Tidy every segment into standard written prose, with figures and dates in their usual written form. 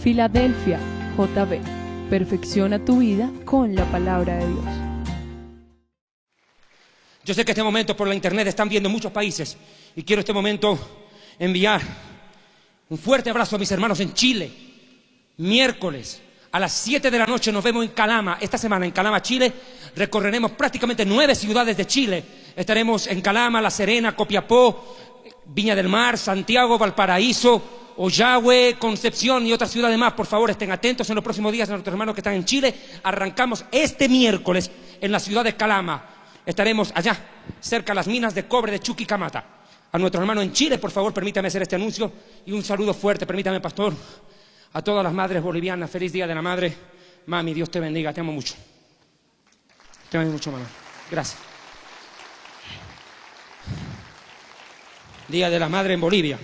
Filadelfia, JB. Perfecciona tu vida con la palabra de Dios. Yo sé que este momento por la internet están viendo muchos países y quiero este momento enviar un fuerte abrazo a mis hermanos en Chile. Miércoles a las 7 de la noche nos vemos en Calama. Esta semana en Calama, Chile, recorreremos prácticamente 9 ciudades de Chile. Estaremos en Calama, La Serena, Copiapó, Viña del Mar, Santiago, Valparaíso, Ollagüe, Concepción y otras ciudades más. Por favor, estén atentos en los próximos días a nuestros hermanos que están en Chile. Arrancamos este miércoles en la ciudad de Calama. Estaremos allá, cerca de las minas de cobre de Chuquicamata. A nuestros hermanos en Chile, por favor, permítame hacer este anuncio y un saludo fuerte, permítame, pastor, a todas las madres bolivianas. Feliz Día de la Madre. Mami, Dios te bendiga, te amo mucho. Te amo mucho, mamá. Gracias. Día de la Madre en Bolivia.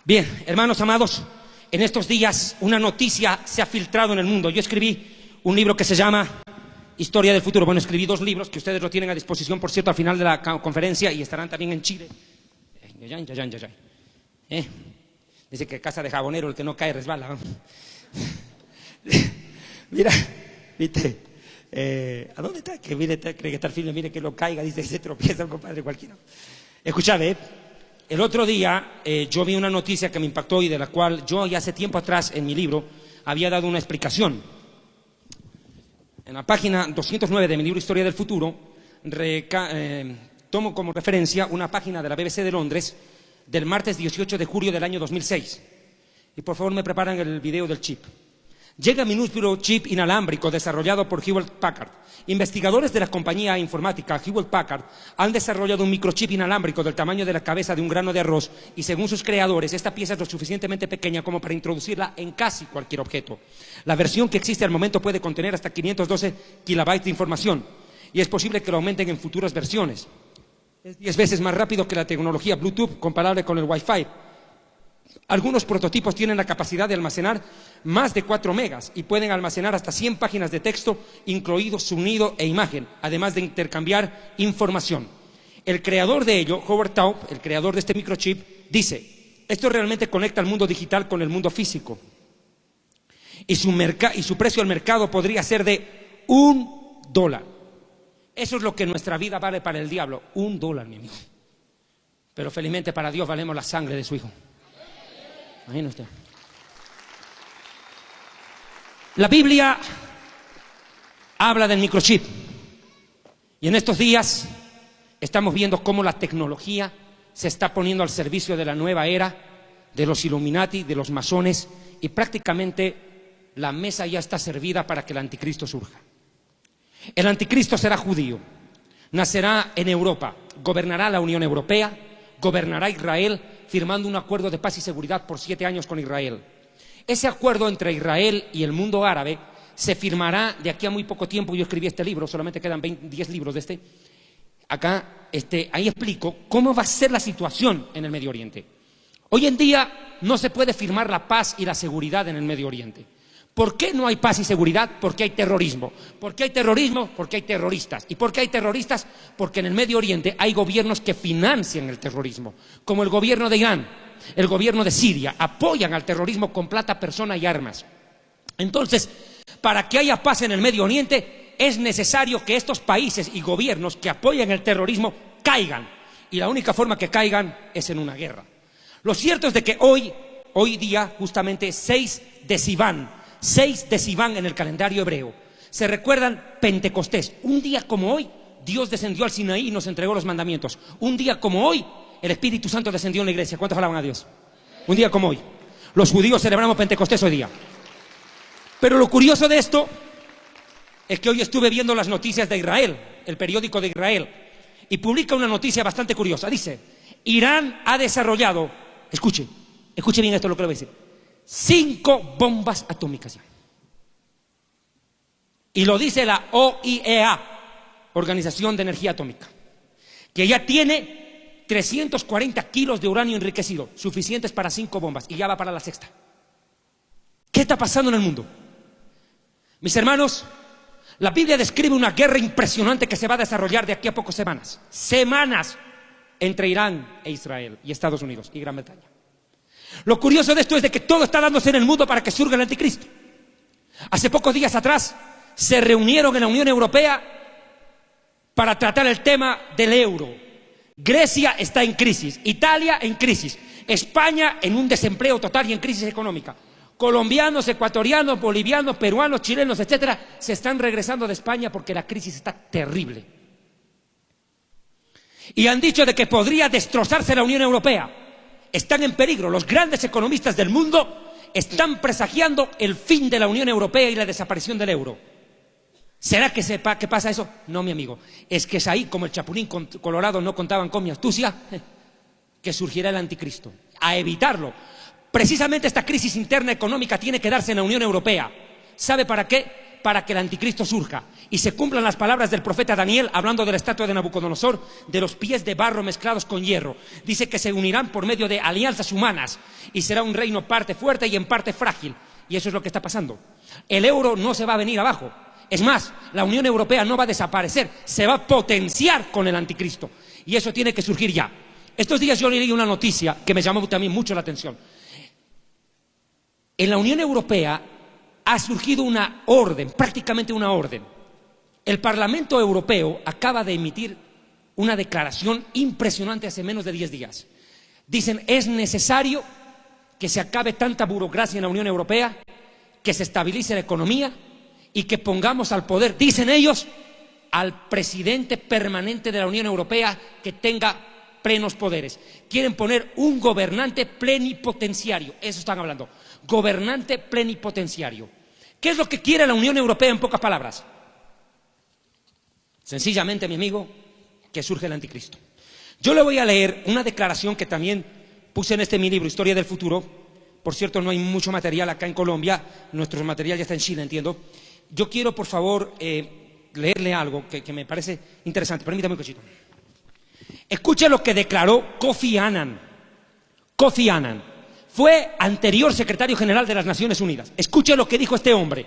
Bien, hermanos amados, en estos días una noticia se ha filtrado en el mundo. Yo escribí un libro que se llama Historia del Futuro. Bueno, escribí 2 libros que ustedes lo tienen a disposición, por cierto, al final de la conferencia y estarán también en Chile. Dice que casa de jabonero, el que no cae resbala. Mira, viste, ¿a dónde está? Que mire, cree que está el filme, mire que lo caiga, dice que se tropieza el compadre cualquiera. Escuchad, el otro día yo vi una noticia que me impactó y de la cual yo ya hace tiempo atrás en mi libro había dado una explicación. En la página 209 de mi libro Historia del Futuro tomo como referencia una página de la BBC de Londres del martes 18 de julio del año 2006. Y por favor me preparan el video del chip. Llega minúsculo chip inalámbrico desarrollado por Hewlett Packard. Investigadores de la compañía informática Hewlett Packard han desarrollado un microchip inalámbrico del tamaño de la cabeza de un grano de arroz y según sus creadores esta pieza es lo suficientemente pequeña como para introducirla en casi cualquier objeto. La versión que existe al momento puede contener hasta 512 kilobytes de información y es posible que lo aumenten en futuras versiones. Es 10 veces más rápido que la tecnología Bluetooth comparable con el Wi-Fi. Algunos prototipos tienen la capacidad de almacenar más de 4 megas y pueden almacenar hasta 100 páginas de texto, incluido sonido e imagen, además de intercambiar información. El creador de ello, Howard Taub, el creador de este microchip, dice: esto realmente conecta el mundo digital con el mundo físico. Y su precio al mercado podría ser de $1. Eso es lo que nuestra vida vale para el diablo, $1, mi amigo. Pero felizmente para Dios valemos la sangre de su Hijo. Imagina usted. La Biblia habla del microchip y en estos días estamos viendo cómo la tecnología se está poniendo al servicio de la nueva era, de los Illuminati, de los masones, y prácticamente la mesa ya está servida para que el anticristo surja. El anticristo será judío, nacerá en Europa, gobernará la Unión Europea, gobernará Israel, firmando un acuerdo de paz y seguridad por 7 años con Israel. Ese acuerdo entre Israel y el mundo árabe se firmará de aquí a muy poco tiempo. Yo escribí este libro, solamente quedan 10 libros de este. Ahí explico cómo va a ser la situación en el Medio Oriente. Hoy en día no se puede firmar la paz y la seguridad en el Medio Oriente. ¿Por qué no hay paz y seguridad? Porque hay terrorismo. ¿Por qué hay terrorismo? Porque hay terroristas. ¿Y por qué hay terroristas? Porque en el Medio Oriente hay gobiernos que financian el terrorismo, como el gobierno de Irán, el gobierno de Siria, apoyan al terrorismo con plata, persona y armas. Entonces, para que haya paz en el Medio Oriente, es necesario que estos países y gobiernos que apoyan el terrorismo caigan. Y la única forma que caigan es en una guerra. Lo cierto es de que hoy día, justamente 6 de Sivan en el calendario hebreo, se recuerdan Pentecostés. Un día como hoy, Dios descendió al Sinaí y nos entregó los mandamientos. Un día como hoy, el Espíritu Santo descendió en la iglesia. ¿Cuántos alaban a Dios? Un día como hoy. Los judíos celebramos Pentecostés hoy día. Pero lo curioso de esto es que hoy estuve viendo las noticias de Israel, el periódico de Israel, y publica una noticia bastante curiosa. Dice: Irán ha desarrollado, escuche bien esto lo que le voy a decir, 5 bombas atómicas ya. Y lo dice la OIEA, Organización de Energía Atómica, que ya tiene 340 kilos de uranio enriquecido, suficientes para 5 bombas, y ya va para la 6ª. ¿Qué está pasando en el mundo? Mis hermanos, la Biblia describe una guerra impresionante que se va a desarrollar de aquí a pocas semanas entre Irán e Israel y Estados Unidos y Gran Bretaña. Lo curioso de esto es de que todo está dándose en el mundo para que surja el anticristo. Hace pocos días atrás se reunieron en la Unión Europea para tratar el tema del euro. Grecia está en crisis, Italia en crisis, España en un desempleo total y en crisis económica. Colombianos, ecuatorianos, bolivianos, peruanos, chilenos, etcétera, se están regresando de España porque la crisis está terrible. Y han dicho de que podría destrozarse la Unión Europea. Están en peligro. Los grandes economistas del mundo están presagiando el fin de la Unión Europea y la desaparición del euro. ¿Será que sepa qué pasa eso? No, mi amigo. Es que es ahí, como el Chapulín Colorado no contaban con mi astucia, que surgirá el anticristo. A evitarlo. Precisamente esta crisis interna económica tiene que darse en la Unión Europea. ¿Sabe para qué? Para que el anticristo surja y se cumplan las palabras del profeta Daniel hablando de la estatua de Nabucodonosor, de los pies de barro mezclados con hierro. Dice que se unirán por medio de alianzas humanas y será un reino parte fuerte y en parte frágil. Y eso es lo que está pasando. El euro no se va a venir abajo. Es más, la Unión Europea no va a desaparecer, se va a potenciar con el anticristo. Y eso tiene que surgir ya. Estos días yo leí una noticia que me llamó también mucho la atención. En la Unión Europea ha surgido una orden, prácticamente una orden. El Parlamento Europeo acaba de emitir una declaración impresionante hace menos de 10 días. Dicen, es necesario que se acabe tanta burocracia en la Unión Europea, que se estabilice la economía y que pongamos al poder, dicen ellos, al presidente permanente de la Unión Europea que tenga plenos poderes. Quieren poner un gobernante plenipotenciario, eso están hablando, gobernante plenipotenciario. ¿Qué es lo que quiere la Unión Europea en pocas palabras? Sencillamente, mi amigo, que surge el anticristo. Yo le voy a leer una declaración que también puse en mi libro, Historia del Futuro. Por cierto, no hay mucho material acá en Colombia, nuestro material ya está en Chile, entiendo. Yo quiero, por favor, leerle algo que me parece interesante. Permítame un cachito. Escuche lo que declaró Kofi Annan. Kofi Annan fue anterior secretario general de las Naciones Unidas. Escuche lo que dijo este hombre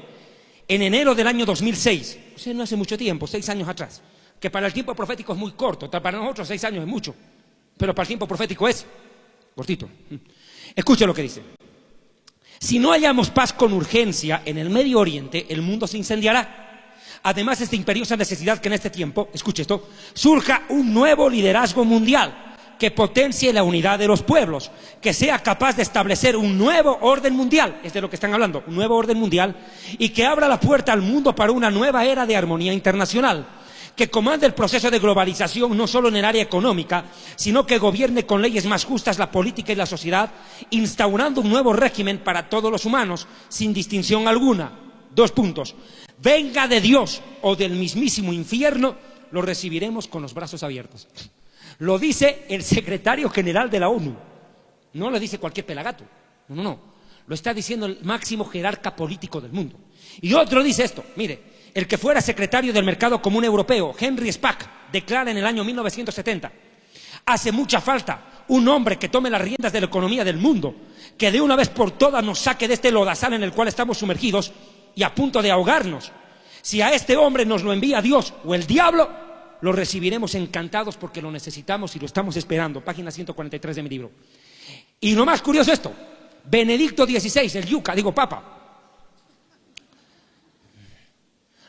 en enero del año 2006. O sea, no hace mucho tiempo, 6 años atrás. Que para el tiempo profético es muy corto. Para nosotros 6 años es mucho. Pero para el tiempo profético es cortito. Escuche lo que dice. Si no hallamos paz con urgencia en el Medio Oriente, el mundo se incendiará. Además, es de imperiosa necesidad que en este tiempo, escuche esto, surja un nuevo liderazgo mundial que potencie la unidad de los pueblos, que sea capaz de establecer un nuevo orden mundial, es de lo que están hablando, un nuevo orden mundial, y que abra la puerta al mundo para una nueva era de armonía internacional, que comande el proceso de globalización no solo en el área económica, sino que gobierne con leyes más justas la política y la sociedad, instaurando un nuevo régimen para todos los humanos, sin distinción alguna. 2 puntos. Venga de Dios o del mismísimo infierno, lo recibiremos con los brazos abiertos. Lo dice el secretario general de la ONU. No lo dice cualquier pelagato. No. Lo está diciendo el máximo jerarca político del mundo. Y otro dice esto, mire. El que fuera secretario del Mercado Común Europeo, Henry Spack, declara en el año 1970, hace mucha falta un hombre que tome las riendas de la economía del mundo, que de una vez por todas nos saque de este lodazal en el cual estamos sumergidos y a punto de ahogarnos. Si a este hombre nos lo envía Dios o el diablo, lo recibiremos encantados porque lo necesitamos y lo estamos esperando. Página 143 de mi libro. Y lo más curioso esto, Benedicto XVI, el Papa.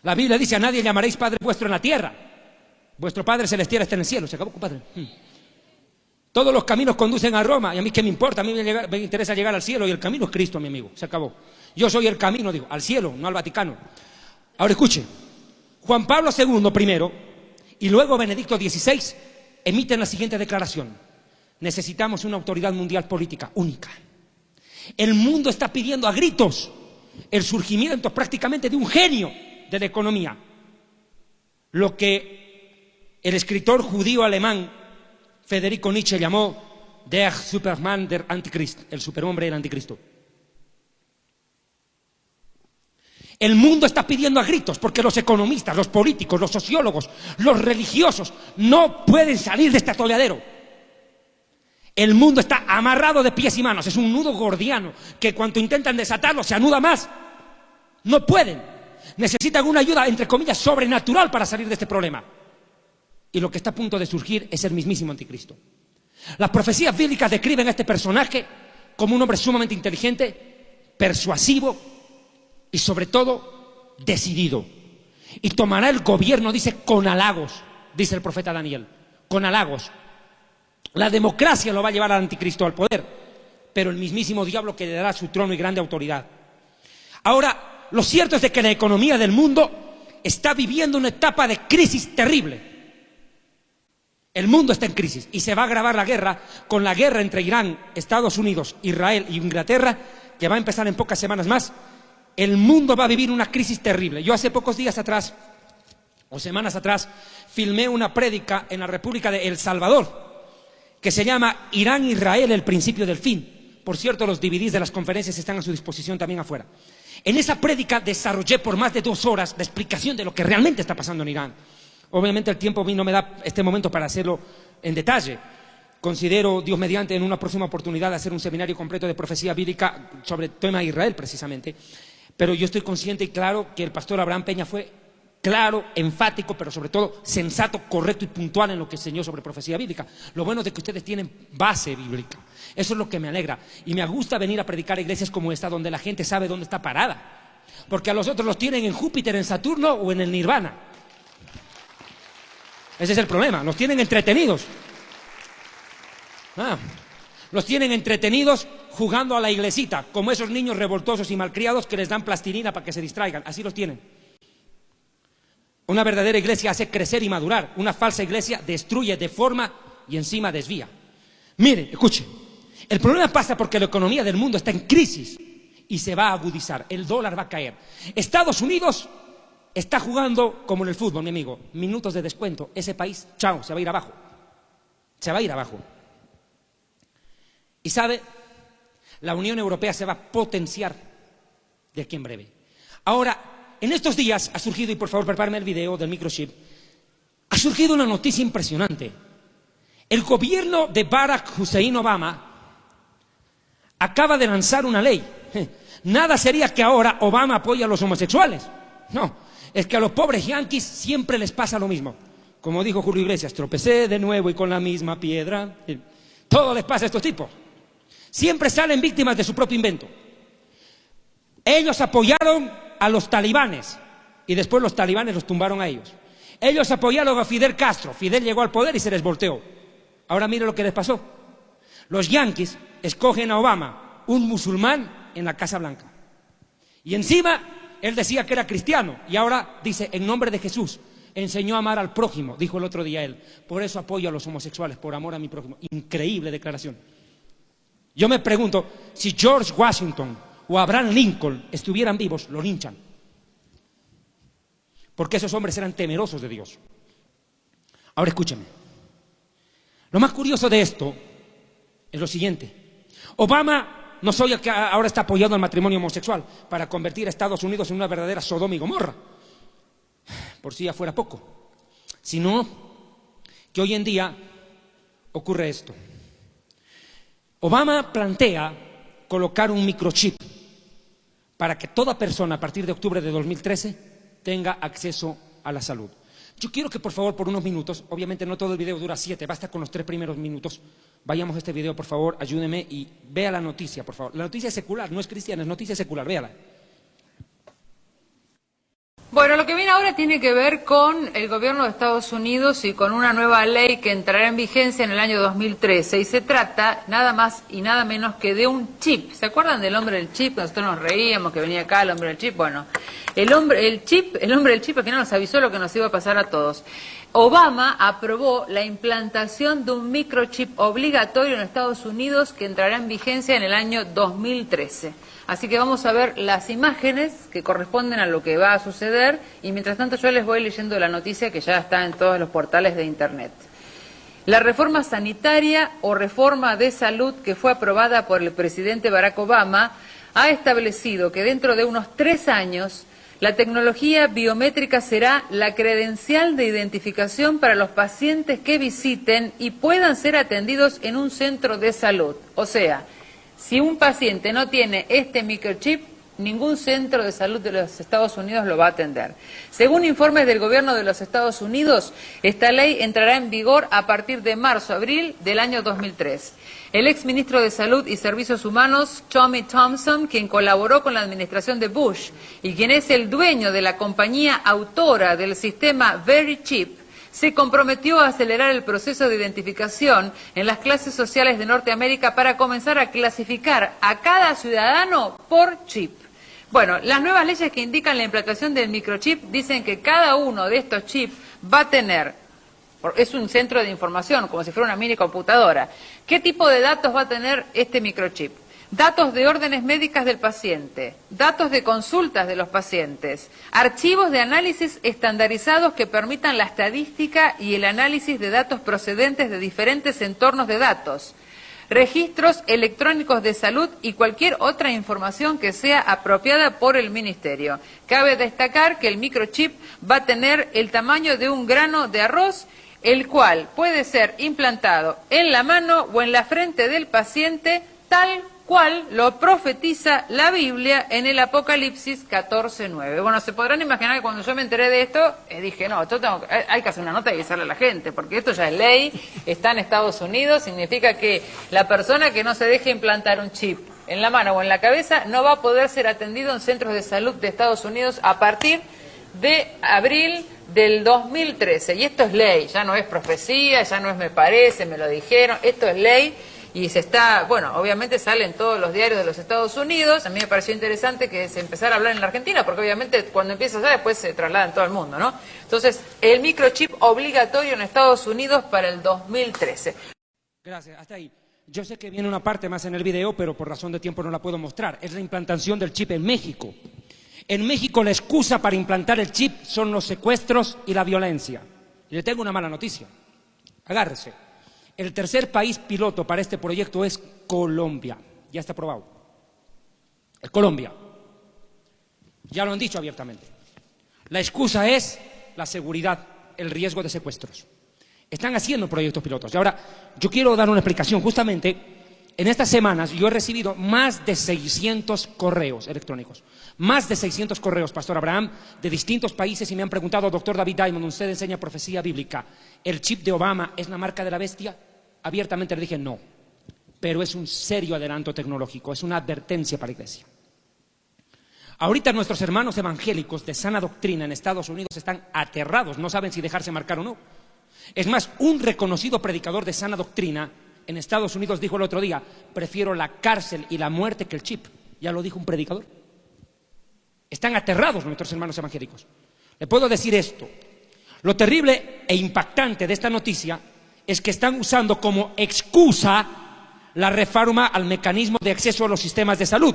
La Biblia dice, a nadie llamaréis Padre vuestro en la tierra. Vuestro Padre celestial está en el cielo. Se acabó, compadre. Todos los caminos conducen a Roma. Y a mí qué me importa, a mí me interesa llegar al cielo. Y el camino es Cristo, mi amigo. Se acabó. Yo soy el camino, digo, al cielo, no al Vaticano. Ahora escuche. Juan Pablo II primero y luego Benedicto XVI emiten la siguiente declaración. Necesitamos una autoridad mundial política única. El mundo está pidiendo a gritos el surgimiento prácticamente de un genio de la economía, lo que el escritor judío alemán Federico Nietzsche llamó Der Superman der Antichrist, el superhombre del anticristo. El mundo está pidiendo a gritos porque los economistas, los políticos, los sociólogos, los religiosos no pueden salir de este atolladero. El mundo está amarrado de pies y manos, es un nudo gordiano que cuanto intentan desatarlo se anuda más. No pueden. Necesitan una ayuda, entre comillas, sobrenatural para salir de este problema. Y lo que está a punto de surgir es el mismísimo anticristo. Las profecías bíblicas describen a este personaje como un hombre sumamente inteligente, persuasivo y sobre todo decidido. Y tomará el gobierno, dice, con halagos, dice el profeta Daniel, con halagos. La democracia lo va a llevar al anticristo al poder, pero el mismísimo diablo que le dará su trono y grande autoridad. Ahora, lo cierto es de que la economía del mundo está viviendo una etapa de crisis terrible. El mundo está en crisis y se va a agravar la guerra con la guerra entre Irán, Estados Unidos, Israel y Inglaterra, que va a empezar en pocas semanas más. El mundo va a vivir una crisis terrible. Yo hace pocos días atrás, o semanas atrás, filmé una prédica en la República de El Salvador, que se llama Irán-Israel, el principio del fin. Por cierto, los DVDs de las conferencias están a su disposición también afuera. En esa prédica desarrollé por más de 2 horas la explicación de lo que realmente está pasando en Irán. Obviamente el tiempo a mí no me da este momento para hacerlo en detalle. Considero, Dios mediante, en una próxima oportunidad hacer un seminario completo de profecía bíblica sobre el tema de Israel, precisamente. Pero yo estoy consciente y claro que el pastor Abraham Peña fue claro, enfático, pero sobre todo sensato, correcto y puntual en lo que enseñó sobre profecía bíblica. Lo bueno es de que ustedes tienen base bíblica. Eso es lo que me alegra. Y me gusta venir a predicar a iglesias como esta, donde la gente sabe dónde está parada. Porque a los otros los tienen en Júpiter, en Saturno o en el Nirvana. Ese es el problema, los tienen entretenidos. Los tienen entretenidos jugando a la iglesita, como esos niños revoltosos y malcriados que les dan plastilina para que se distraigan. Así los tienen. Una verdadera iglesia hace crecer y madurar. Una falsa iglesia destruye, deforma y encima desvía. Mire, escuche, el problema pasa porque la economía del mundo está en crisis y se va a agudizar. El dólar va a caer. Estados Unidos está jugando como en el fútbol, mi amigo. Minutos de descuento. Ese país, chao, se va a ir abajo. Se va a ir abajo. Y sabe, la Unión Europea se va a potenciar de aquí en breve. Ahora, en estos días ha surgido, y por favor prepárame el video del microchip, ha surgido una noticia impresionante. El gobierno de Barack Hussein Obama acaba de lanzar una ley. Nada sería que ahora Obama apoye a los homosexuales. No, es que a los pobres yanquis siempre les pasa lo mismo. Como dijo Julio Iglesias, tropecé de nuevo y con la misma piedra. Todo les pasa a estos tipos. Siempre salen víctimas de su propio invento. Ellos apoyaron a los talibanes y después los talibanes los tumbaron a ellos. Ellos apoyaron a Fidel Castro. Fidel llegó al poder y se les volteó. Ahora mire lo que les pasó. Los yanquis escogen a Obama, un musulmán, en la Casa Blanca. Y encima él decía que era cristiano y ahora dice, en nombre de Jesús, enseñó a amar al prójimo, dijo el otro día él. Por eso apoyo a los homosexuales, por amor a mi prójimo. Increíble declaración. Yo me pregunto, si George Washington o Abraham Lincoln estuvieran vivos, lo linchan. Porque esos hombres eran temerosos de Dios. Ahora escúcheme. Lo más curioso de esto es lo siguiente. Obama no soy el que ahora está apoyando al matrimonio homosexual para convertir a Estados Unidos en una verdadera Sodoma y Gomorra. Por si ya fuera poco. Sino que hoy en día ocurre esto. Obama plantea colocar un microchip para que toda persona a partir de octubre de 2013 tenga acceso a la salud. Yo quiero que por favor por unos minutos, obviamente no todo el video dura 7, basta con los 3 primeros minutos, vayamos a este video por favor, ayúdeme y vea la noticia por favor. La noticia es secular, no es cristiana, es noticia secular, véala. Bueno, lo que viene ahora tiene que ver con el gobierno de Estados Unidos y con una nueva ley que entrará en vigencia en el año 2013 y se trata nada más y nada menos que de un chip. ¿Se acuerdan del hombre del chip? Nosotros nos reíamos que venía acá el hombre del chip. Bueno, el hombre del chip al final nos avisó lo que nos iba a pasar a todos. Obama aprobó la implantación de un microchip obligatorio en Estados Unidos que entrará en vigencia en el año 2013. Así que vamos a ver las imágenes que corresponden a lo que va a suceder y mientras tanto yo les voy leyendo la noticia que ya está en todos los portales de Internet. La reforma sanitaria o reforma de salud que fue aprobada por el presidente Barack Obama ha establecido que dentro de unos 3 años la tecnología biométrica será la credencial de identificación para los pacientes que visiten y puedan ser atendidos en un centro de salud. O sea, si un paciente no tiene este microchip, ningún centro de salud de los Estados Unidos lo va a atender. Según informes del gobierno de los Estados Unidos, esta ley entrará en vigor a partir de marzo-abril del año 2003. El exministro de Salud y Servicios Humanos, Tommy Thompson, quien colaboró con la administración de Bush y quien es el dueño de la compañía autora del sistema VeriChip, se comprometió a acelerar el proceso de identificación en las clases sociales de Norteamérica para comenzar a clasificar a cada ciudadano por chip. Bueno, las nuevas leyes que indican la implantación del microchip dicen que cada uno de estos chips va a tener, es un centro de información, como si fuera una mini computadora. ¿Qué tipo de datos va a tener este microchip? Datos de órdenes médicas del paciente, datos de consultas de los pacientes, archivos de análisis estandarizados que permitan la estadística y el análisis de datos procedentes de diferentes entornos de datos, registros electrónicos de salud y cualquier otra información que sea apropiada por el Ministerio. Cabe destacar que el microchip va a tener el tamaño de un grano de arroz, el cual puede ser implantado en la mano o en la frente del paciente, tal cual lo profetiza la Biblia en el Apocalipsis 14:9. Bueno, se podrán imaginar que cuando yo me enteré de esto, dije, no, hay que hacer una nota y avisarle a la gente, porque esto ya es ley, está en Estados Unidos, significa que la persona que no se deje implantar un chip en la mano o en la cabeza no va a poder ser atendido en centros de salud de Estados Unidos a partir de abril del 2013. Y esto es ley, ya no es profecía, ya no es me parece, me lo dijeron, esto es ley. Y se está, bueno, obviamente sale en todos los diarios de los Estados Unidos. A mí me pareció interesante que se empezara a hablar en la Argentina, porque obviamente cuando empieza allá después se traslada en todo el mundo, ¿no? Entonces, el microchip obligatorio en Estados Unidos para el 2013. Gracias, hasta ahí. Yo sé que viene una parte más en el video, pero por razón de tiempo no la puedo mostrar. Es la implantación del chip en México. En México la excusa para implantar el chip son los secuestros y la violencia. Y le tengo una mala noticia. Agárrese. El tercer país piloto para este proyecto es Colombia. Ya está aprobado. Es Colombia. Ya lo han dicho abiertamente. La excusa es la seguridad, el riesgo de secuestros. Están haciendo proyectos pilotos. Y ahora, yo quiero dar una explicación. Justamente, en estas semanas yo he recibido más de 600 correos electrónicos. Más de 600 correos, Pastor Abraham, de distintos países y me han preguntado, doctor David Diamond, usted enseña profecía bíblica. ¿El chip de Obama es la marca de la bestia? Abiertamente le dije no, pero es un serio adelanto tecnológico, es una advertencia para la iglesia. Ahorita nuestros hermanos evangélicos de sana doctrina en Estados Unidos están aterrados, no saben si dejarse marcar o no. Es más, un reconocido predicador de sana doctrina en Estados Unidos dijo el otro día, prefiero la cárcel y la muerte que el chip. Ya lo dijo un predicador. Están aterrados nuestros hermanos evangélicos. Le puedo decir esto, lo terrible e impactante de esta noticia es que están usando como excusa la reforma al mecanismo de acceso a los sistemas de salud,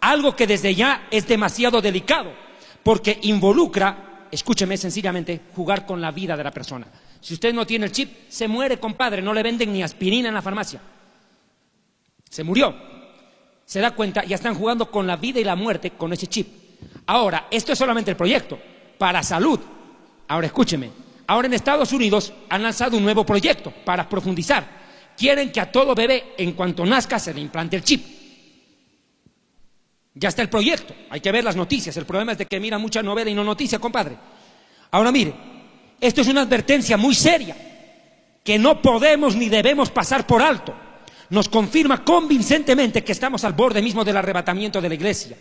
algo que desde ya es demasiado delicado, porque involucra, escúcheme sencillamente, jugar con la vida de la persona. Si usted no tiene el chip, se muere, compadre, no le venden ni aspirina en la farmacia. Se murió. Se da cuenta, ya están jugando con la vida y la muerte con ese chip. Ahora, esto es solamente el proyecto, para salud. Ahora escúcheme. Ahora en Estados Unidos han lanzado un nuevo proyecto para profundizar. Quieren que a todo bebé, en cuanto nazca, se le implante el chip. Ya está el proyecto. Hay que ver las noticias. El problema es de que mira mucha novela y no noticia, compadre. Ahora mire, esto es una advertencia muy seria que no podemos ni debemos pasar por alto. Nos confirma convincentemente que estamos al borde mismo del arrebatamiento de la iglesia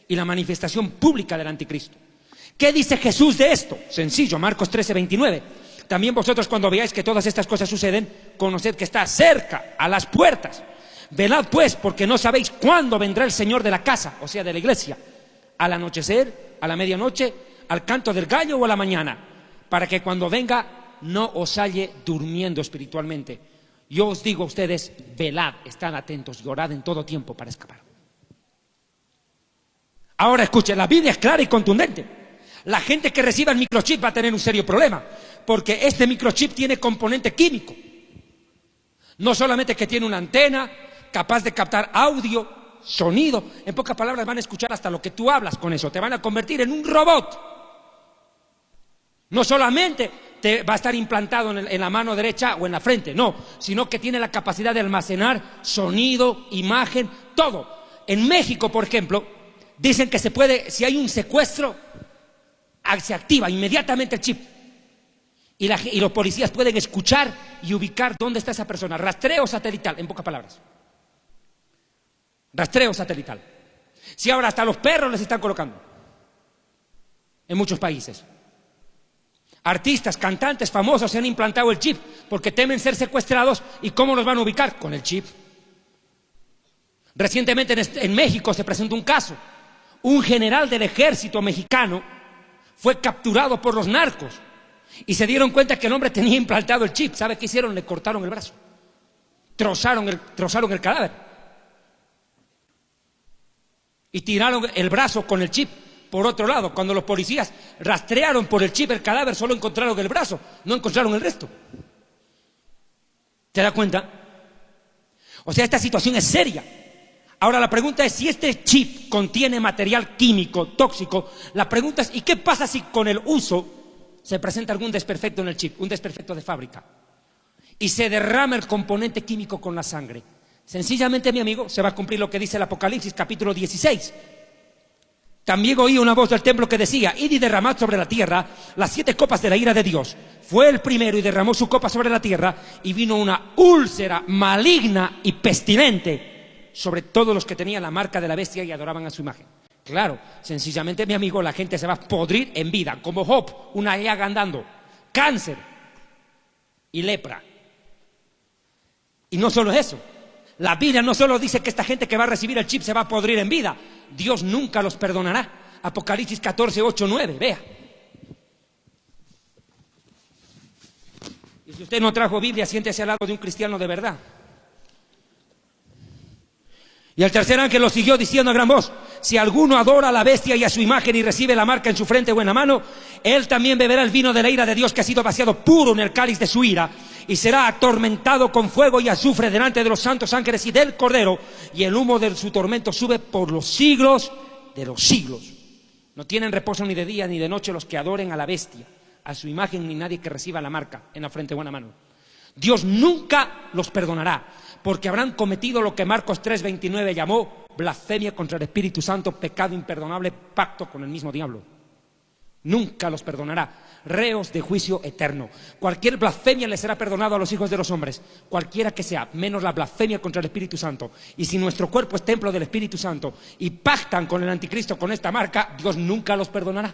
y la manifestación pública del anticristo. ¿Qué dice Jesús de esto? Sencillo, Marcos 13:29. También vosotros cuando veáis que todas estas cosas suceden, conoced que está cerca, a las puertas. Velad pues, porque no sabéis cuándo vendrá el Señor de la casa, o sea, de la iglesia. Al anochecer, a la medianoche, al canto del gallo o a la mañana, para que cuando venga no os halle durmiendo espiritualmente. Yo os digo a ustedes, velad, estad atentos y orad en todo tiempo para escapar. Ahora escuchen, la Biblia es clara y contundente. La gente que reciba el microchip va a tener un serio problema, porque este microchip tiene componente químico. No solamente que tiene una antena capaz de captar audio, sonido, en pocas palabras van a escuchar hasta lo que tú hablas con eso, te van a convertir en un robot. No solamente te va a estar implantado en la mano derecha o en la frente, no, sino que tiene la capacidad de almacenar sonido, imagen, todo. En México, por ejemplo, Dicen que se puede, si hay un secuestro, se activa inmediatamente el chip. Y los policías pueden escuchar y ubicar dónde está esa persona. Rastreo satelital, en pocas palabras. Rastreo satelital. Si ahora hasta los perros les están colocando. En muchos países. Artistas, cantantes famosos se han implantado el chip porque temen ser secuestrados. ¿Y cómo los van a ubicar? Con el chip. Recientemente en México se presentó un caso. Un general del ejército mexicano fue capturado por los narcos y se dieron cuenta que el hombre tenía implantado el chip. ¿Sabe qué hicieron? Le cortaron el brazo. Trozaron el cadáver. Y tiraron el brazo con el chip. Por otro lado, cuando los policías rastrearon por el chip el cadáver, solo encontraron el brazo, no encontraron el resto. ¿Te das cuenta? O sea, esta situación es seria. Ahora la pregunta es, si este chip contiene material químico tóxico, la pregunta es, ¿y qué pasa si con el uso se presenta algún desperfecto en el chip, un desperfecto de fábrica, y se derrama el componente químico con la sangre? Sencillamente, mi amigo, se va a cumplir lo que dice el Apocalipsis capítulo 16. También oí una voz del templo que decía: id y derramad sobre la tierra las 7 copas de la ira de Dios. Fue el primero y derramó su copa sobre la tierra, y vino una úlcera maligna y pestilente sobre todos los que tenían la marca de la bestia y adoraban a su imagen. Claro, sencillamente, mi amigo, la gente se va a podrir en vida, como Job, una llaga andando, cáncer y lepra. Y no solo eso, la Biblia no solo dice que esta gente que va a recibir el chip se va a podrir en vida, Dios nunca los perdonará. Apocalipsis 14, 8, 9, vea. Y si usted no trajo Biblia, siéntese al lado de un cristiano de verdad. Y el tercer ángel lo siguió diciendo a gran voz: si alguno adora a la bestia y a su imagen y recibe la marca en su frente o en la mano, él también beberá el vino de la ira de Dios, que ha sido vaciado puro en el cáliz de su ira, y será atormentado con fuego y azufre delante de los santos ángeles y del Cordero, y el humo de su tormento sube por los siglos de los siglos. No tienen reposo ni de día ni de noche los que adoren a la bestia, a su imagen, ni nadie que reciba la marca en la frente o en la mano. Dios nunca los perdonará, porque habrán cometido lo que Marcos 3:29 llamó blasfemia contra el Espíritu Santo, pecado imperdonable, pacto con el mismo diablo. Nunca los perdonará, reos de juicio eterno. Cualquier blasfemia le será perdonado a los hijos de los hombres, cualquiera que sea, menos la blasfemia contra el Espíritu Santo. Y si nuestro cuerpo es templo del Espíritu Santo y pactan con el anticristo con esta marca, Dios nunca los perdonará.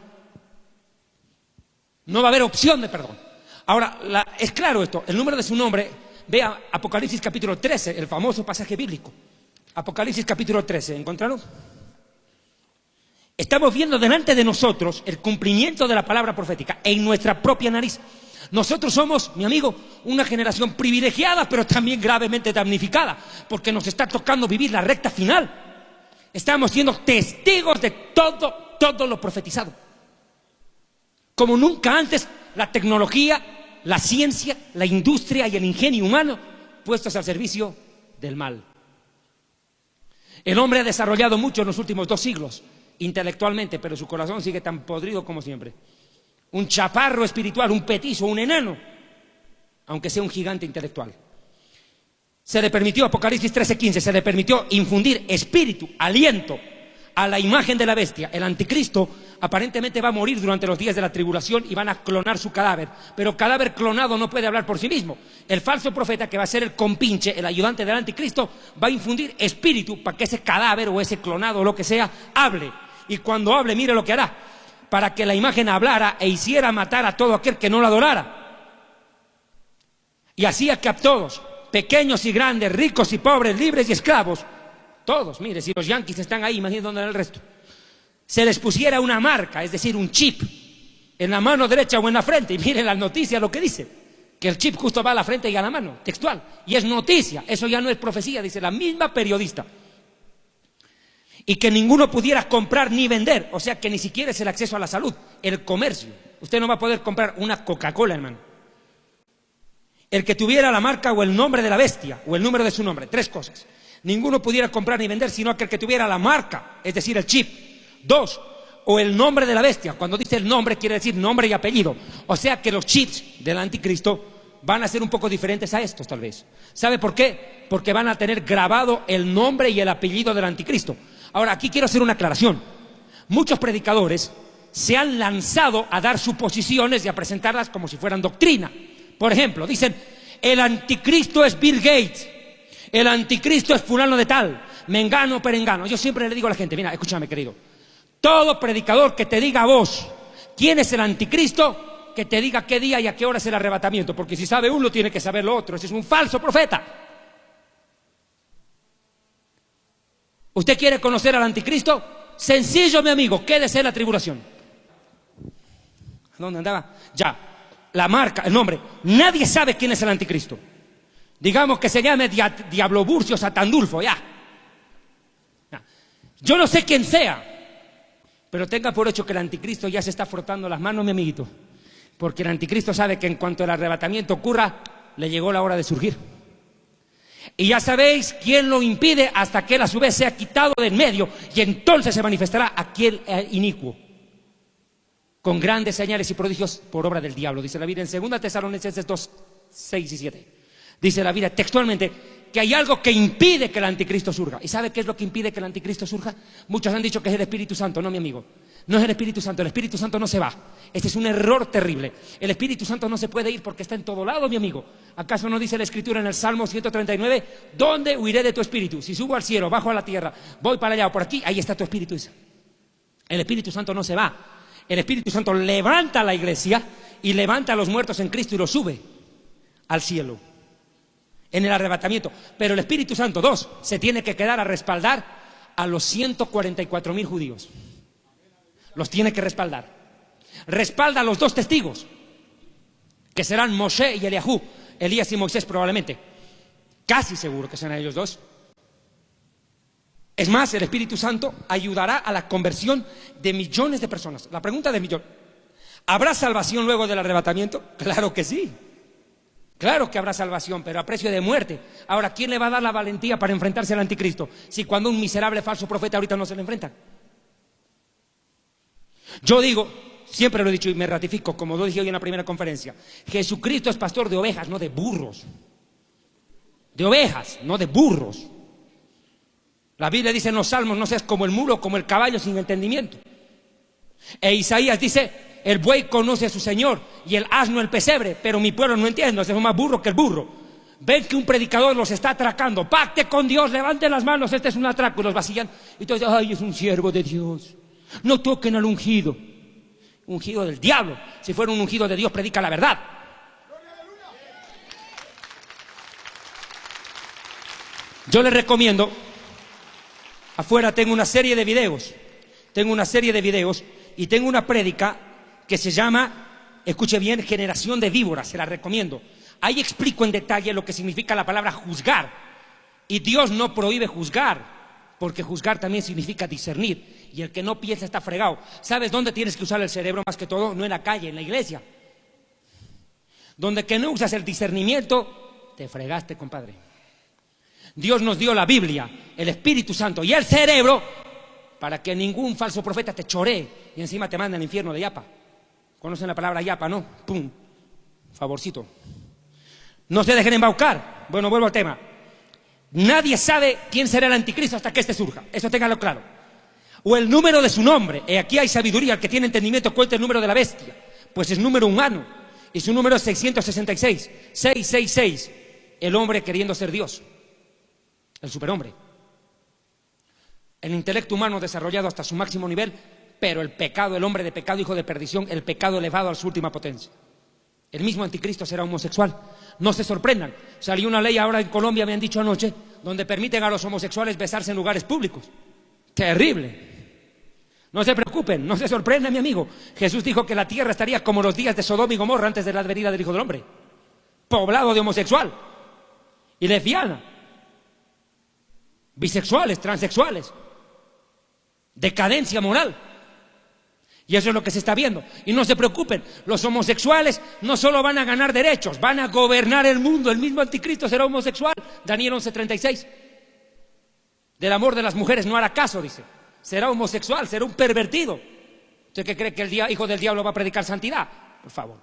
No va a haber opción de perdón. Ahora, es claro esto, el número de su nombre, vea Apocalipsis capítulo 13, el famoso pasaje bíblico. Apocalipsis capítulo 13, ¿encontraron? Estamos viendo delante de nosotros el cumplimiento de la palabra profética en nuestra propia nariz. Nosotros somos, mi amigo, una generación privilegiada, pero también gravemente damnificada, porque nos está tocando vivir la recta final. Estamos siendo testigos de todo lo profetizado. Como nunca antes, la tecnología, la ciencia, la industria y el ingenio humano puestos al servicio del mal. El hombre ha desarrollado mucho en los últimos 2 siglos, intelectualmente, pero su corazón sigue tan podrido como siempre. Un chaparro espiritual, un petizo, un enano, aunque sea un gigante intelectual. Se le permitió, Apocalipsis 13:15, se le permitió infundir espíritu, aliento a la imagen de la bestia. El anticristo aparentemente va a morir durante los días de la tribulación y van a clonar su cadáver, pero cadáver clonado no puede hablar por sí mismo. El falso profeta, que va a ser el compinche, el ayudante del anticristo, va a infundir espíritu para que ese cadáver o ese clonado o lo que sea hable. Y cuando hable, mire lo que hará: para que la imagen hablara e hiciera matar a todo aquel que no la adorara. Y hacía que a todos, pequeños y grandes, ricos y pobres, libres y esclavos, todos, mire, si los yanquis están ahí, imagínense dónde era el resto, se les pusiera una marca, es decir, un chip, en la mano derecha o en la frente. Y miren las noticias lo que dice, que el chip justo va a la frente y a la mano, textual, y es noticia, eso ya no es profecía, dice la misma periodista. Y que ninguno pudiera comprar ni vender, o sea que ni siquiera es el acceso a la salud, el comercio. Usted no va a poder comprar una Coca-Cola, hermano. El que tuviera la marca o el nombre de la bestia, o el número de su nombre, 3 cosas. Ninguno pudiera comprar ni vender, sino aquel que tuviera la marca, es decir, el chip. 2, o el nombre de la bestia. Cuando dice el nombre, quiere decir nombre y apellido. O sea que los chips del anticristo van a ser un poco diferentes a estos, tal vez. ¿Sabe por qué? Porque van a tener grabado el nombre y el apellido del anticristo. Ahora, aquí quiero hacer una aclaración. Muchos predicadores se han lanzado a dar suposiciones y a presentarlas como si fueran doctrina. Por ejemplo, dicen, el anticristo es Bill Gates, el anticristo es fulano de tal, mengano, perengano. Yo siempre le digo a la gente, mira, escúchame querido, todo predicador que te diga a vos quién es el anticristo, que te diga qué día y a qué hora es el arrebatamiento, porque si sabe uno tiene que saber lo otro. Ese es un falso profeta. ¿Usted quiere conocer al anticristo? Sencillo, mi amigo, quédese en la tribulación. ¿Dónde andaba? Ya, la marca, el nombre. Nadie sabe quién es el anticristo. Digamos que se llame Diablo Burcio Satandulfo, ya. Yo no sé quién sea, pero tenga por hecho que el anticristo ya se está frotando las manos, mi amiguito. Porque el anticristo sabe que en cuanto el arrebatamiento ocurra, le llegó la hora de surgir. Y ya sabéis quién lo impide hasta que él a su vez sea quitado del medio, y entonces se manifestará aquel inicuo, con grandes señales y prodigios por obra del diablo. Dice la Biblia en 2 Tesalonicenses 2, 6 y 7. Dice la Biblia textualmente que hay algo que impide que el anticristo surja. ¿Y sabe qué es lo que impide que el anticristo surja? Muchos han dicho que es el Espíritu Santo. No, mi amigo, no es el Espíritu Santo no se va. Este es un error terrible. El Espíritu Santo no se puede ir porque está en todo lado, mi amigo. ¿Acaso no dice la Escritura en el Salmo 139? ¿Dónde huiré de tu Espíritu? Si subo al cielo, bajo a la tierra, voy para allá o por aquí, ahí está tu Espíritu. El Espíritu Santo no se va. El Espíritu Santo levanta a la iglesia y levanta a los muertos en Cristo y los sube al cielo en el arrebatamiento. Pero el Espíritu Santo, se tiene que quedar a respaldar a los 144.000 judíos. Los tiene que respaldar. Respalda a los 2 testigos, que serán Moshe y Eliahú, Elías y Moisés probablemente. Casi seguro que serán ellos 2. Es más, el Espíritu Santo ayudará a la conversión de millones de personas. La pregunta de millón: ¿habrá salvación luego del arrebatamiento? Claro que sí. Claro que habrá salvación, pero a precio de muerte. Ahora, ¿quién le va a dar la valentía para enfrentarse al anticristo si cuando un miserable falso profeta ahorita no se le enfrenta? Yo digo, siempre lo he dicho y me ratifico, como lo dije hoy en la primera conferencia, Jesucristo es pastor de ovejas, no de burros. De ovejas, no de burros. La Biblia dice en los Salmos, no seas como el mulo, como el caballo sin entendimiento. E Isaías dice, el buey conoce a su señor y el asno el pesebre, pero mi pueblo no entiende, es más burro que el burro. Ven que un predicador los está atracando, pacte con Dios, levanten las manos, este es un atraco, y los vacían. Y entonces, ay, es un siervo de Dios. No toquen al ungido. Ungido del diablo. Si fuera un ungido de Dios, predica la verdad. Yo les recomiendo, afuera tengo una serie de videos, y tengo una prédica que se llama, escuche bien, Generación de Víboras, se la recomiendo. Ahí explico en detalle lo que significa la palabra juzgar. Y Dios no prohíbe juzgar, porque juzgar también significa discernir. Y el que no piensa está fregado. ¿Sabes dónde tienes que usar el cerebro más que todo? No en la calle, en la iglesia. Donde que no usas el discernimiento, te fregaste, compadre. Dios nos dio la Biblia, el Espíritu Santo y el cerebro para que ningún falso profeta te choree y encima te mande al infierno de Yapa. ¿Conocen la palabra Yapa, no? ¡Pum! Favorcito. No se dejen embaucar. Bueno, vuelvo al tema. Nadie sabe quién será el anticristo hasta que éste surja. Eso ténganlo claro. O el número de su nombre. Aquí hay sabiduría. El que tiene entendimiento cuenta el número de la bestia. Pues es número humano. Y su número es 666. 666. El hombre queriendo ser Dios. El superhombre. El intelecto humano desarrollado hasta su máximo nivel, pero el pecado, el hombre de pecado, hijo de perdición, el pecado elevado a su última potencia. El mismo anticristo será homosexual. No se sorprendan. Salió una ley ahora en Colombia, me han dicho anoche, donde permiten a los homosexuales besarse en lugares públicos. Terrible. No se preocupen, no se sorprendan, mi amigo. Jesús dijo que la tierra estaría como los días de Sodoma y Gomorra antes de la venida del Hijo del Hombre. Poblado de homosexual y lesbiana. Bisexuales, transexuales. Decadencia moral. Y eso es lo que se está viendo. Y no se preocupen, los homosexuales no solo van a ganar derechos, van a gobernar el mundo. El mismo anticristo será homosexual. Daniel 11:36. Del amor de las mujeres no hará caso, dice. Será homosexual, será un pervertido. ¿Usted qué cree que el hijo del diablo va a predicar santidad? Por favor.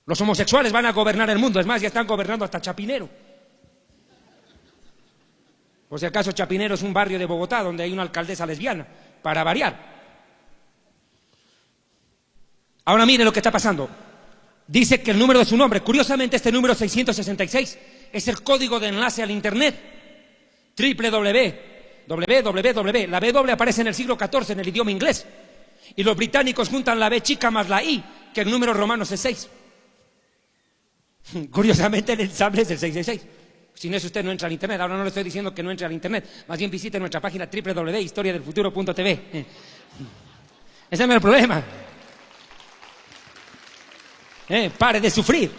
Los homosexuales van a gobernar el mundo. Es más, ya están gobernando hasta Chapinero. Por si acaso, Chapinero es un barrio de Bogotá donde hay una alcaldesa lesbiana. para variar. Ahora mire lo que está pasando. Dice que el número de su nombre, curiosamente este número 666, es el código de enlace al Internet. www. La W aparece en el siglo XIV en el idioma inglés. Y los británicos juntan la B chica más la I, que el número romano es el 6. Curiosamente el ensamble es el 666. Sin eso usted no entra al Internet. Ahora no le estoy diciendo que no entre al Internet. Más bien visite nuestra página www.historiadelfuturo.tv. Ese no es el problema. Pare de sufrir.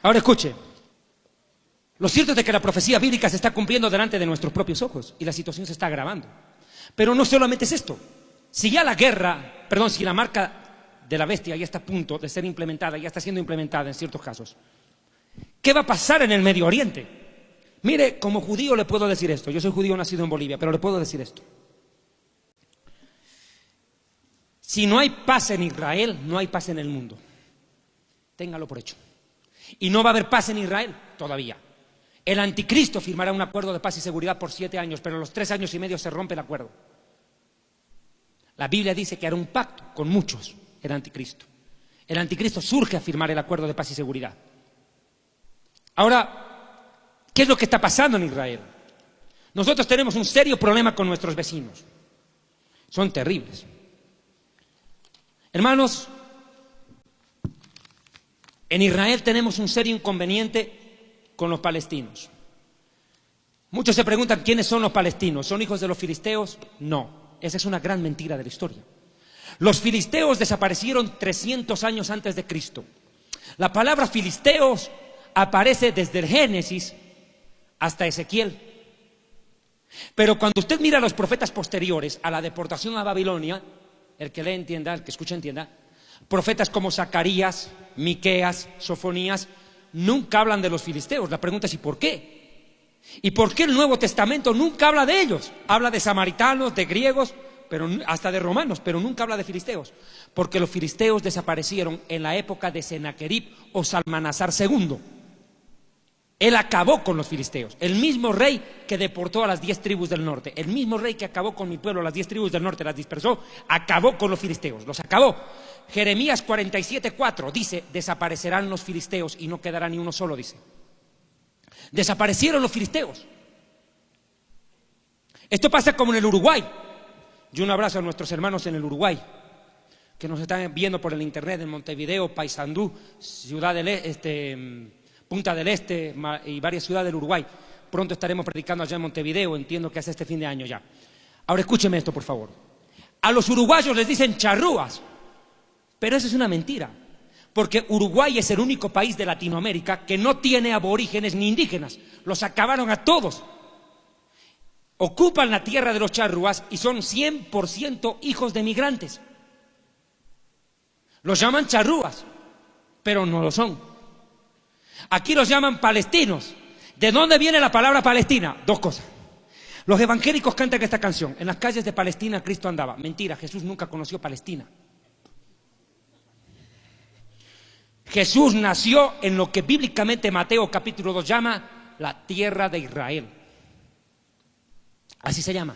Ahora escuche. Lo cierto es de que la profecía bíblica se está cumpliendo delante de nuestros propios ojos y la situación se está agravando. Pero no solamente es esto. Si ya la marca de la bestia ya está a punto de ser implementada, ya está siendo implementada en ciertos casos, ¿qué va a pasar en el Medio Oriente? Mire, como judío le puedo decir esto. Yo soy judío nacido en Bolivia, pero le puedo decir esto. Si no hay paz en Israel, no hay paz en el mundo. Téngalo por hecho. Y no va a haber paz en Israel todavía. El anticristo firmará un acuerdo de paz y seguridad por 7 años, pero a los 3 años y medio se rompe el acuerdo. La Biblia dice que hará un pacto con muchos, el anticristo. El anticristo surge a firmar el acuerdo de paz y seguridad. Ahora, ¿qué es lo que está pasando en Israel? Nosotros tenemos un serio problema con nuestros vecinos. Son terribles. Hermanos, en Israel tenemos un serio inconveniente con los palestinos. Muchos se preguntan quiénes son los palestinos. ¿Son hijos de los filisteos? No, esa es una gran mentira de la historia. Los filisteos desaparecieron 300 años antes de Cristo. La palabra filisteos aparece desde el Génesis hasta Ezequiel. Pero cuando usted mira a los profetas posteriores a la deportación a Babilonia, el que lee entienda, el que escucha entienda, profetas como Zacarías, Miqueas, Sofonías, nunca hablan de los filisteos. La pregunta es ¿y por qué? ¿Y por qué el Nuevo Testamento nunca habla de ellos? Habla de samaritanos, de griegos, pero hasta de romanos, pero nunca habla de filisteos. Porque los filisteos desaparecieron en la época de Sennacherib o Salmanasar II. Él acabó con los filisteos. El mismo rey que deportó a las 10 tribus del norte, el mismo rey que acabó con mi pueblo, las 10 tribus del norte, las dispersó, acabó con los filisteos, los acabó. Jeremías 47:4 dice, desaparecerán los filisteos y no quedará ni uno solo, dice. Desaparecieron los filisteos. Esto pasa como en el Uruguay. Y un abrazo a nuestros hermanos en el Uruguay, que nos están viendo por el internet en Montevideo, Paysandú, Ciudad del Punta del Este y varias ciudades del Uruguay. Pronto estaremos predicando allá en Montevideo, entiendo que hace este fin de año ya. Ahora escúcheme esto, por favor. A los uruguayos les dicen charrúas, pero eso es una mentira, porque Uruguay es el único país de Latinoamérica que no tiene aborígenes ni indígenas. Los acabaron a todos. Ocupan la tierra de los charrúas y son 100% hijos de migrantes. Los llaman charrúas, pero no lo son. Aquí los llaman palestinos. ¿De dónde viene la palabra Palestina? Dos cosas. Los evangélicos cantan esta canción. En las calles de Palestina Cristo andaba. Mentira, Jesús nunca conoció Palestina. Jesús nació en lo que bíblicamente Mateo capítulo 2 llama la tierra de Israel. Así se llama.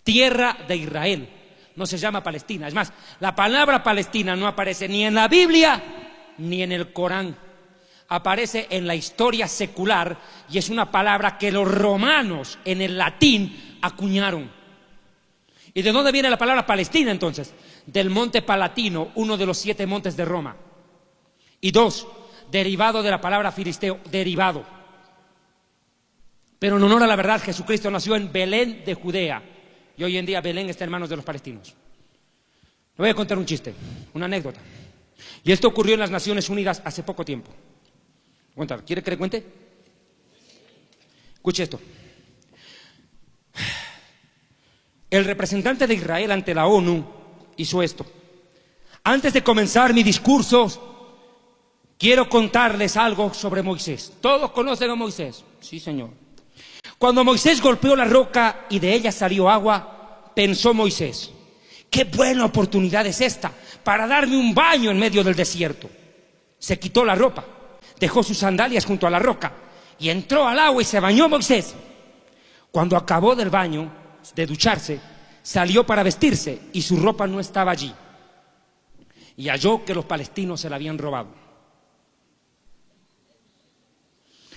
Tierra de Israel. No se llama Palestina. Es más, la palabra Palestina no aparece ni en la Biblia ni en el Corán. Aparece en la historia secular y es una palabra que los romanos en el latín acuñaron. ¿Y de dónde viene la palabra Palestina entonces? Del monte Palatino, uno de los 7 montes de Roma. Y 2, derivado de la palabra filisteo, derivado. Pero en honor a la verdad, Jesucristo nació en Belén de Judea y hoy en día Belén está en manos de los palestinos. Le voy a contar un chiste, una anécdota. Y esto ocurrió en las Naciones Unidas hace poco tiempo. ¿Quiere que le cuente? Escuche esto. El representante de Israel ante la ONU hizo esto. Antes de comenzar mi discurso, quiero contarles algo sobre Moisés. ¿Todos conocen a Moisés? Sí, señor. Cuando Moisés golpeó la roca y de ella salió agua, pensó Moisés, qué buena oportunidad es esta para darme un baño en medio del desierto. Se quitó la ropa, dejó sus sandalias junto a la roca y entró al agua y se bañó Moisés. Cuando acabó del baño, de ducharse, salió para vestirse y su ropa no estaba allí. Y halló que los palestinos se la habían robado.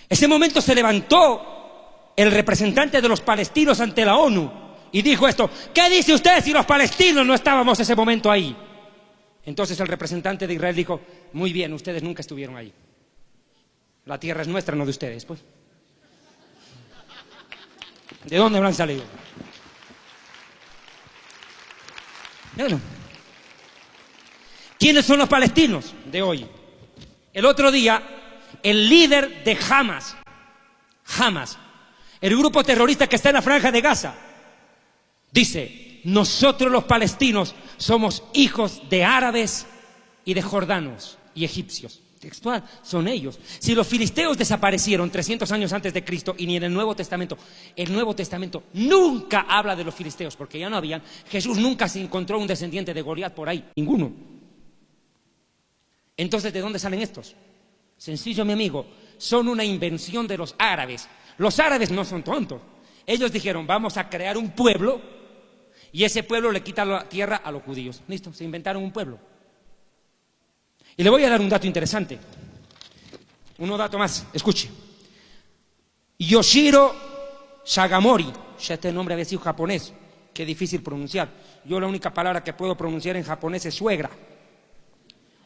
Ese momento se levantó el representante de los palestinos ante la ONU y dijo esto: ¿qué dice usted si los palestinos no estábamos ese momento ahí? Entonces el representante de Israel dijo: muy bien, ustedes nunca estuvieron ahí. La tierra es nuestra, no de ustedes, pues. ¿De dónde habrán salido? Bueno. ¿Quiénes son los palestinos de hoy? El otro día, el líder de Hamas, el grupo terrorista que está en la Franja de Gaza, dice: nosotros los palestinos somos hijos de árabes y de jordanos y egipcios. Textual, son ellos. Si los filisteos desaparecieron 300 años antes de Cristo, y ni en el Nuevo Testamento nunca habla de los filisteos, porque ya no habían. Jesús nunca se encontró un descendiente de Goliat por ahí, ninguno. Entonces, ¿de dónde salen estos? Sencillo, mi amigo, son una invención de los árabes. Los árabes no son tontos. Ellos dijeron: vamos a crear un pueblo, y ese pueblo le quita la tierra a los judíos. Listo, se inventaron un pueblo. Y le voy a dar un dato interesante. Un dato más, escuche. Yoshiro Shagamori, ya este nombre había sido japonés, qué difícil pronunciar. Yo la única palabra que puedo pronunciar en japonés es suegra.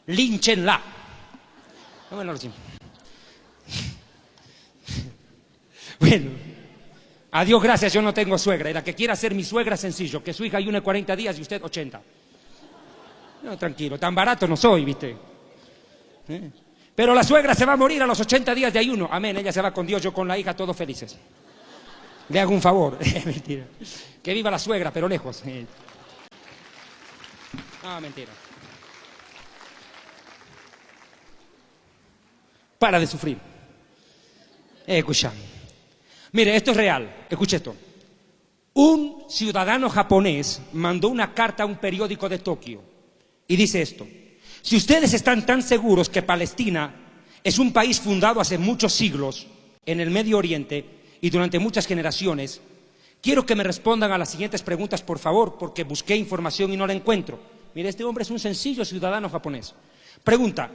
Lin Chen La. Bueno, a Dios gracias, yo no tengo suegra. Y la que quiera ser mi suegra, sencillo, que su hija ayune 40 días y usted 80. No, tranquilo, tan barato no soy, ¿viste? Pero la suegra se va a morir a los 80 días de ayuno. Amén, ella se va con Dios, yo con la hija, todos felices. Le hago un favor. Mentira. Que viva la suegra, pero lejos. No, mentira. Para de sufrir. Escucha. Mire, esto es real. Escuche esto. Un ciudadano japonés mandó una carta a un periódico de Tokio y dice esto: si ustedes están tan seguros que Palestina es un país fundado hace muchos siglos en el Medio Oriente y durante muchas generaciones, quiero que me respondan a las siguientes preguntas, por favor, porque busqué información y no la encuentro. Mire, este hombre es un sencillo ciudadano japonés. Pregunta: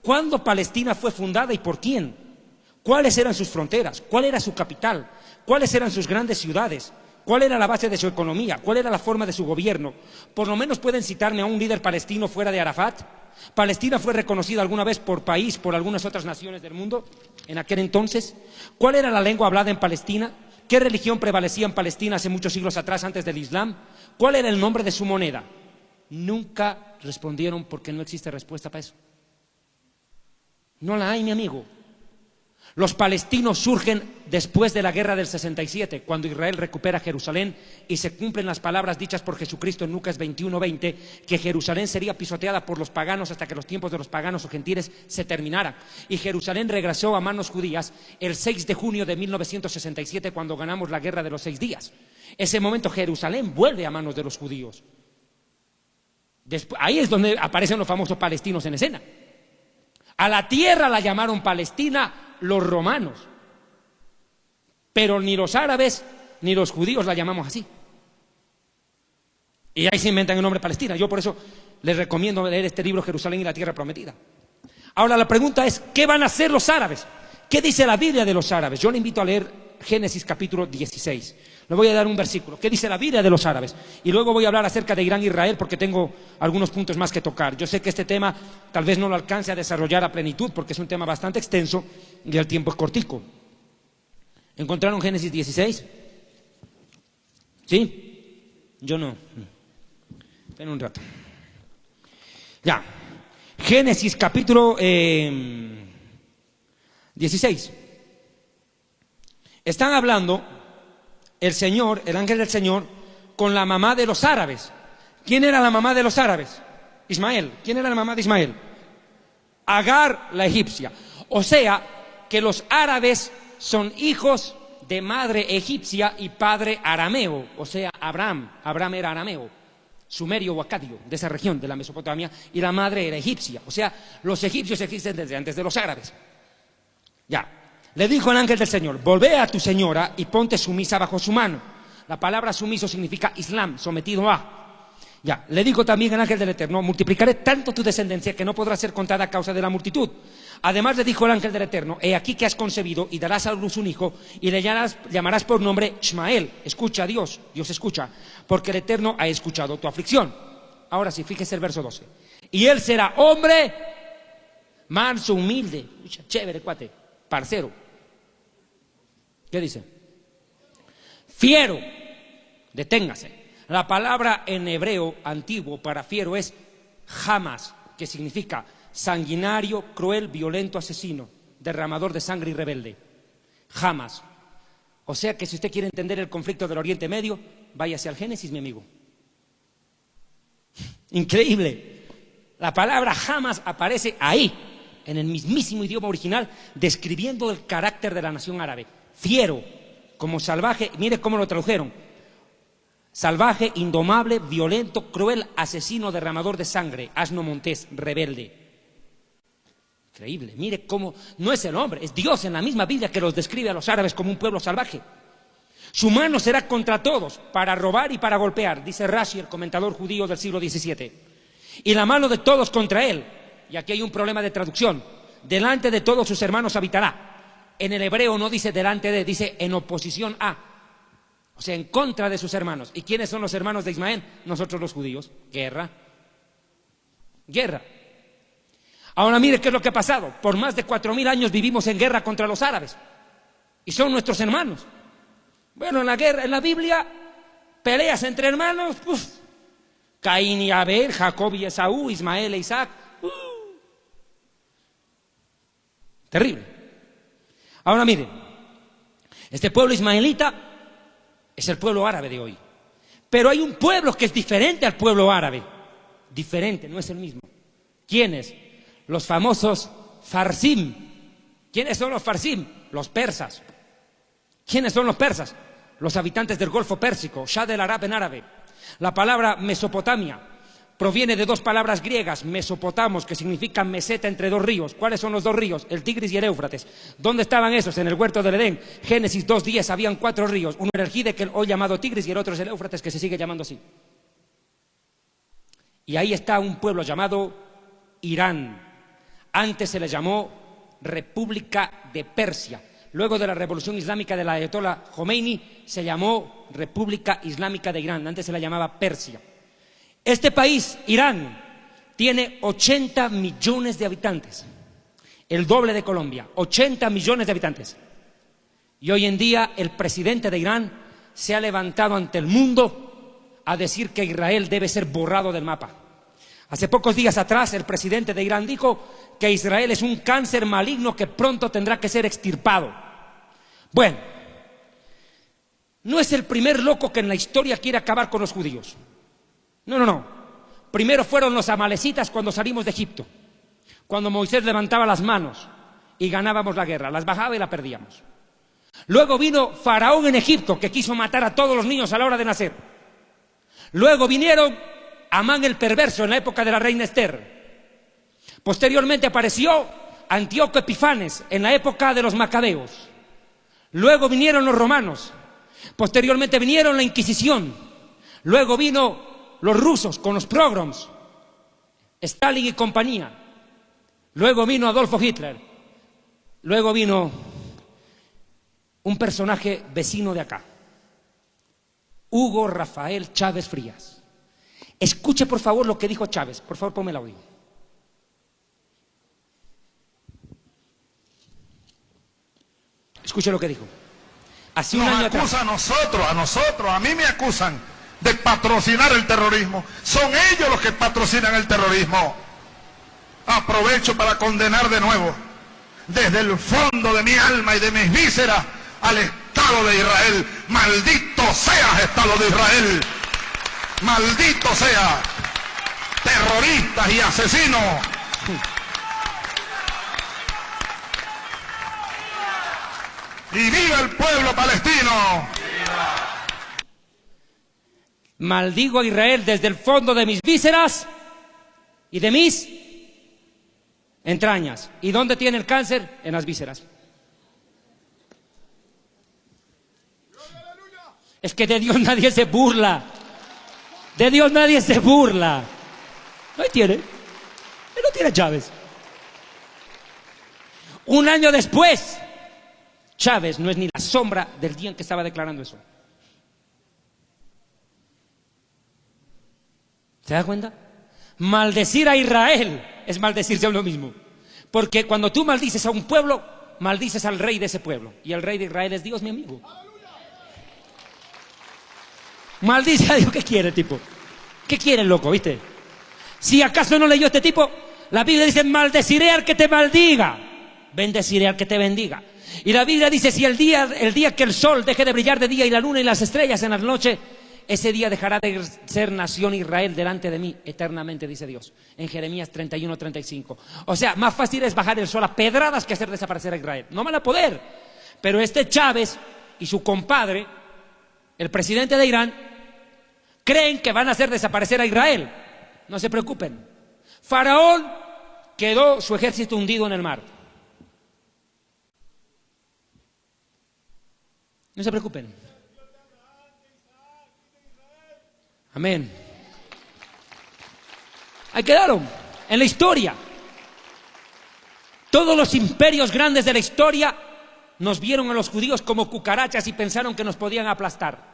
¿cuándo Palestina fue fundada y por quién? ¿Cuáles eran sus fronteras? ¿Cuál era su capital? ¿Cuáles eran sus grandes ciudades? ¿Cuál era la base de su economía? ¿Cuál era la forma de su gobierno? Por lo menos pueden citarme a un líder palestino fuera de Arafat. ¿Palestina fue reconocida alguna vez por país por algunas otras naciones del mundo en aquel entonces? ¿Cuál era la lengua hablada en Palestina? ¿Qué religión prevalecía en Palestina hace muchos siglos atrás, antes del Islam? ¿Cuál era el nombre de su moneda? Nunca respondieron, porque no existe respuesta para eso. No la hay, mi amigo. Los palestinos surgen después de la guerra del 67, cuando Israel recupera Jerusalén y se cumplen las palabras dichas por Jesucristo en Lucas 21:20, que Jerusalén sería pisoteada por los paganos hasta que los tiempos de los paganos o gentiles se terminaran. Y Jerusalén regresó a manos judías el 6 de junio de 1967, cuando ganamos la guerra de los 6 días. Ese momento Jerusalén vuelve a manos de los judíos. Ahí es donde aparecen los famosos palestinos en escena. A la tierra la llamaron Palestina los romanos, pero ni los árabes ni los judíos la llamamos así. Y ahí se inventan el nombre Palestina. Yo por eso les recomiendo leer este libro, Jerusalén y la Tierra Prometida. Ahora la pregunta es: ¿qué van a hacer los árabes? ¿Qué dice la Biblia de los árabes? Yo le invito a leer Génesis capítulo 16. Le voy a dar un versículo. ¿Qué dice la Biblia de los árabes? Y luego voy a hablar acerca de Irán e Israel, porque tengo algunos puntos más que tocar. Yo sé que este tema tal vez no lo alcance a desarrollar a plenitud, porque es un tema bastante extenso y el tiempo es cortico. ¿Encontraron Génesis 16? ¿Sí? Yo no. Esperen un rato. Ya. Génesis capítulo 16. Están hablando el Señor, el ángel del Señor, con la mamá de los árabes. ¿Quién era la mamá de los árabes? Ismael. ¿Quién era la mamá de Ismael? Agar, la egipcia. O sea, que los árabes son hijos de madre egipcia y padre arameo. O sea, Abraham era arameo, sumerio o acadio, de esa región de la Mesopotamia, y la madre era egipcia. O sea, los egipcios existen desde antes de los árabes. Ya. Le dijo el ángel del Señor: volvé a tu señora y ponte sumisa bajo su mano. La palabra sumiso significa Islam, sometido a. Ya, le digo también al ángel del Eterno, multiplicaré tanto tu descendencia que no podrá ser contada a causa de la multitud. Además le dijo el ángel del Eterno, he aquí que has concebido y darás a luz un hijo y le llamarás por nombre Ishmael. Escucha a Dios, Dios escucha, porque el Eterno ha escuchado tu aflicción. Ahora sí, fíjese el verso 12. Y él será hombre manso, humilde, chévere, cuate, parcero. ¿Qué dice? Fiero, deténgase. La palabra en hebreo antiguo para fiero es jamás, que significa sanguinario, cruel, violento, asesino, derramador de sangre y rebelde. Jamás. O sea que si usted quiere entender el conflicto del Oriente Medio, váyase al Génesis, mi amigo. Increíble. La palabra jamás aparece ahí, en el mismísimo idioma original, describiendo el carácter de la nación árabe. Fiero, como salvaje, mire cómo lo tradujeron. Salvaje, indomable, violento, cruel, asesino, derramador de sangre, asno montés, rebelde. Increíble, mire cómo no es el hombre, es Dios en la misma Biblia que los describe a los árabes como un pueblo salvaje. Su mano será contra todos, para robar y para golpear, dice Rashi, el comentador judío del siglo XVII. Y la mano de todos contra él, y aquí hay un problema de traducción, delante de todos sus hermanos habitará. En el hebreo no dice delante de, dice en oposición a. O sea, en contra de sus hermanos. ¿Y quiénes son los hermanos de Ismael? Nosotros los judíos. Guerra. Guerra. Ahora mire qué es lo que ha pasado. Por más de 4000 años vivimos en guerra contra los árabes. Y son nuestros hermanos. Bueno, en la guerra, en la Biblia, peleas entre hermanos. Caín y Abel, Jacob y Esaú, Ismael e Isaac. Terrible. Ahora mire, este pueblo ismaelita es el pueblo árabe de hoy. Pero hay un pueblo que es diferente al pueblo árabe. Diferente, no es el mismo. ¿Quiénes? Los famosos Farsim. ¿Quiénes son los Farsim? Los persas. ¿Quiénes son los persas? Los habitantes del Golfo Pérsico, Shah del Arab en árabe. La palabra Mesopotamia proviene de dos palabras griegas, mesopotamos, que significan meseta entre dos ríos. ¿Cuáles son los dos ríos? El Tigris y el Éufrates. ¿Dónde estaban esos? En el huerto del Edén. Génesis 2:10, habían 4 ríos. Uno era el Hiddekel, hoy llamado Tigris, y el otro es el Éufrates, que se sigue llamando así. Y ahí está un pueblo llamado Irán. Antes se le llamó República de Persia. Luego de la revolución islámica del Ayatollah Khomeini, se llamó República Islámica de Irán. Antes se la llamaba Persia. Este país, Irán, tiene 80 millones de habitantes, el doble de Colombia, 80 millones de habitantes. Y hoy en día el presidente de Irán se ha levantado ante el mundo a decir que Israel debe ser borrado del mapa. Hace pocos días atrás el presidente de Irán dijo que Israel es un cáncer maligno que pronto tendrá que ser extirpado. Bueno, no es el primer loco que en la historia quiere acabar con los judíos. No. Primero fueron los amalecitas cuando salimos de Egipto, cuando Moisés levantaba las manos y ganábamos la guerra, las bajaba y la perdíamos. Luego vino Faraón en Egipto, que quiso matar a todos los niños a la hora de nacer. Luego vinieron Amán el perverso en la época de la reina Esther. Posteriormente apareció Antíoco Epifanes en la época de los macabeos. Luego vinieron los romanos. Posteriormente vinieron la Inquisición. Luego vino los rusos con los pogroms, Stalin y compañía. Luego vino Adolfo Hitler. Luego vino un personaje vecino de acá, Hugo Rafael Chávez Frías. Escuche por favor lo que dijo Chávez. Por favor, ponme el audio. Escuche lo que dijo. Hace un año atrás. Nos acusa a nosotros, a mí me acusan de patrocinar el terrorismo. Son ellos los que patrocinan el terrorismo. Aprovecho para condenar de nuevo, desde el fondo de mi alma y de mis vísceras, al Estado de Israel. Maldito seas, Estado de Israel. Maldito sea, terroristas y asesinos. Y viva el pueblo palestino. Maldigo a Israel desde el fondo de mis vísceras y de mis entrañas. ¿Y dónde tiene el cáncer? En las vísceras. Es que de Dios nadie se burla. De Dios nadie se burla. Ahí tiene. Ahí lo tiene Chávez. Un año después, Chávez no es ni la sombra del día en que estaba declarando eso. ¿Se da cuenta? Maldecir a Israel es maldecirse a uno mismo. Porque cuando tú maldices a un pueblo, maldices al rey de ese pueblo. Y el rey de Israel es Dios, mi amigo. Maldice a Dios. ¿Qué quiere el tipo? ¿Qué quiere el loco, viste? Si acaso no leyó este tipo, la Biblia dice: maldeciré al que te maldiga, bendeciré al que te bendiga. Y la Biblia dice: si el día que el sol deje de brillar de día y la luna y las estrellas en la noche, ese día dejará de ser nación Israel delante de mí eternamente, dice Dios, en Jeremías 31:35. O sea, más fácil es bajar el sol a pedradas que hacer desaparecer a Israel. No van a poder. Pero este Chávez y su compadre, el presidente de Irán, creen que van a hacer desaparecer a Israel. No se preocupen. Faraón quedó su ejército hundido en el mar. No se preocupen. Amén. Ahí quedaron, en la historia. Todos los imperios grandes de la historia nos vieron a los judíos como cucarachas y pensaron que nos podían aplastar.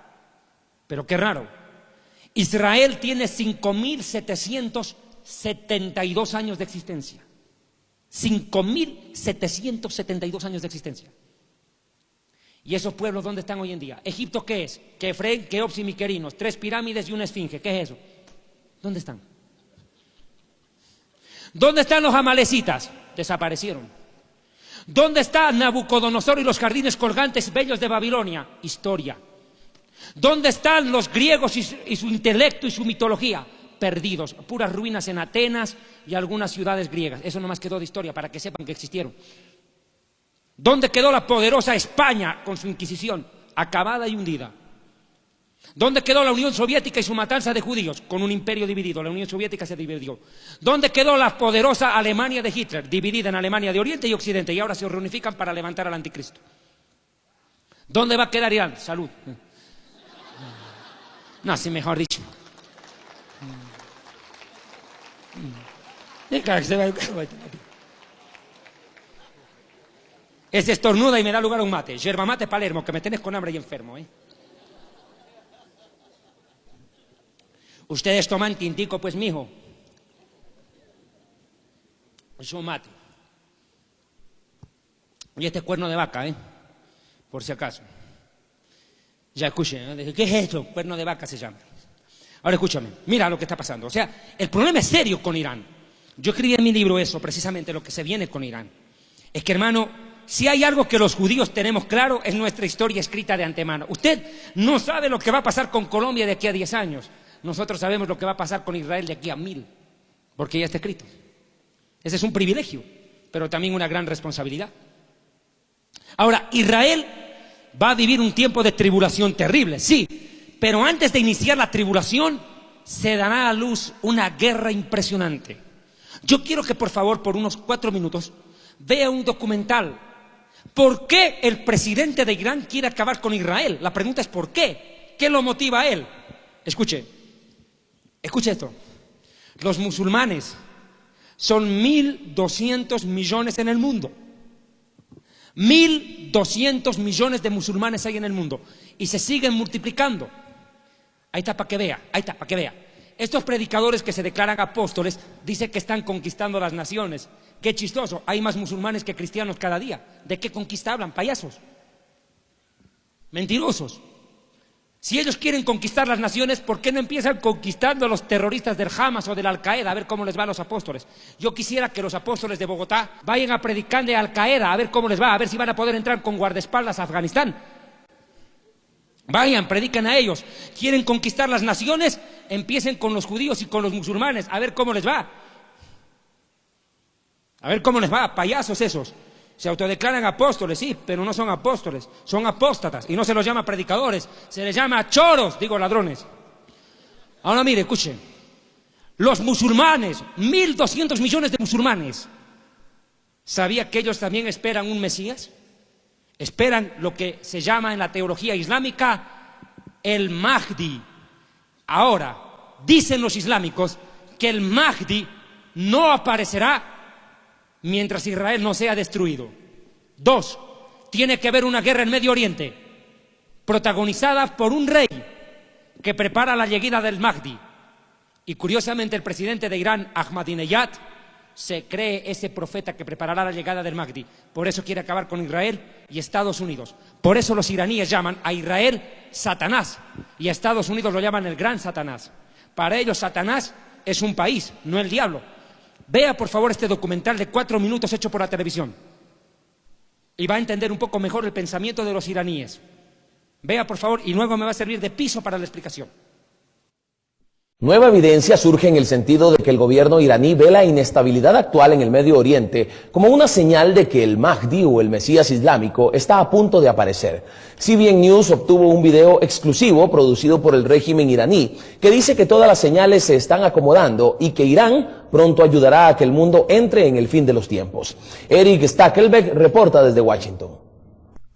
Pero qué raro. Israel tiene 5.772 años de existencia. 5.772 años de existencia. ¿Y esos pueblos dónde están hoy en día? ¿Egipto qué es? Kefren, Keops y Miquerinos, 3 pirámides y una esfinge. ¿Qué es eso? ¿Dónde están? ¿Dónde están los amalecitas? Desaparecieron. ¿Dónde está Nabucodonosor y los jardines colgantes bellos de Babilonia? Historia. ¿Dónde están los griegos y su intelecto y su mitología? Perdidos, puras ruinas en Atenas y algunas ciudades griegas. Eso nomás quedó de historia para que sepan que existieron. ¿Dónde quedó la poderosa España con su Inquisición? Acabada y hundida. ¿Dónde quedó la Unión Soviética y su matanza de judíos? Con un imperio dividido, la Unión Soviética se dividió. ¿Dónde quedó la poderosa Alemania de Hitler? Dividida en Alemania de Oriente y Occidente, y ahora se reunifican para levantar al anticristo. ¿Dónde va a quedar Irán? Salud. No, sí, mejor dicho. Es estornuda y me da lugar a un mate. Yerba mate Palermo, que me tenés con hambre y enfermo, Ustedes toman tintico, pues, mijo. Es un mate. Y este cuerno de vaca, por si acaso. Ya escuchen, ¿no? ¿Qué es esto? Cuerno de vaca se llama. Ahora escúchame, mira lo que está pasando. O sea, el problema es serio con Irán. Yo escribí en mi libro eso, precisamente lo que se viene con Irán. Es que, hermano, si hay algo que los judíos tenemos claro, es nuestra historia escrita de antemano. Usted no sabe lo que va a pasar con Colombia de aquí a 10 años. Nosotros sabemos lo que va a pasar con Israel de aquí a 1000, porque ya está escrito. Ese es un privilegio, pero también una gran responsabilidad. Ahora, Israel va a vivir un tiempo de tribulación terrible, sí, pero antes de iniciar la tribulación se dará a luz una guerra impresionante. Yo quiero que por favor, por unos 4 minutos, vea un documental. ¿Por qué el presidente de Irán quiere acabar con Israel? La pregunta es ¿por qué? ¿Qué lo motiva a él? Escuche esto. Los musulmanes son 1.200 millones en el mundo. 1.200 millones de musulmanes hay en el mundo y se siguen multiplicando. Ahí está para que vea, Estos predicadores que se declaran apóstoles dicen que están conquistando las naciones. Qué chistoso, hay más musulmanes que cristianos cada día. ¿De qué conquista hablan? Payasos. Mentirosos. Si ellos quieren conquistar las naciones, ¿por qué no empiezan conquistando a los terroristas del Hamas o del Al-Qaeda a ver cómo les va a los apóstoles? Yo quisiera que los apóstoles de Bogotá vayan a predicar de Al-Qaeda a ver cómo les va, a ver si van a poder entrar con guardaespaldas a Afganistán. Vayan, predican a ellos. ¿Quieren conquistar las naciones? Empiecen con los judíos y con los musulmanes, a ver cómo les va. A ver cómo les va, payasos esos. Se autodeclaran apóstoles, sí, pero no son apóstoles, son apóstatas. Y no se los llama predicadores, se les llama choros, digo ladrones. Ahora mire, escuchen. Los musulmanes, 1.200 millones de musulmanes, ¿sabía que ellos también esperan un Mesías? Esperan lo que se llama en la teología islámica el Mahdi. Ahora, dicen los islámicos que el Mahdi no aparecerá mientras Israel no sea destruido. 2, tiene que haber una guerra en Medio Oriente, protagonizada por un rey que prepara la llegada del Mahdi. Y curiosamente el presidente de Irán, Ahmadinejad, se cree ese profeta que preparará la llegada del Mahdi. Por eso quiere acabar con Israel y Estados Unidos. Por eso los iraníes llaman a Israel Satanás y a Estados Unidos lo llaman el gran Satanás. Para ellos Satanás es un país, no el diablo. Vea por favor este documental de 4 minutos hecho por la televisión y va a entender un poco mejor el pensamiento de los iraníes. Vea por favor y luego me va a servir de piso para la explicación. Nueva evidencia surge en el sentido de que el gobierno iraní ve la inestabilidad actual en el Medio Oriente como una señal de que el Mahdi o el Mesías islámico está a punto de aparecer. CBN News obtuvo un video exclusivo producido por el régimen iraní que dice que todas las señales se están acomodando y que Irán pronto ayudará a que el mundo entre en el fin de los tiempos. Eric Stakelbeck reporta desde Washington.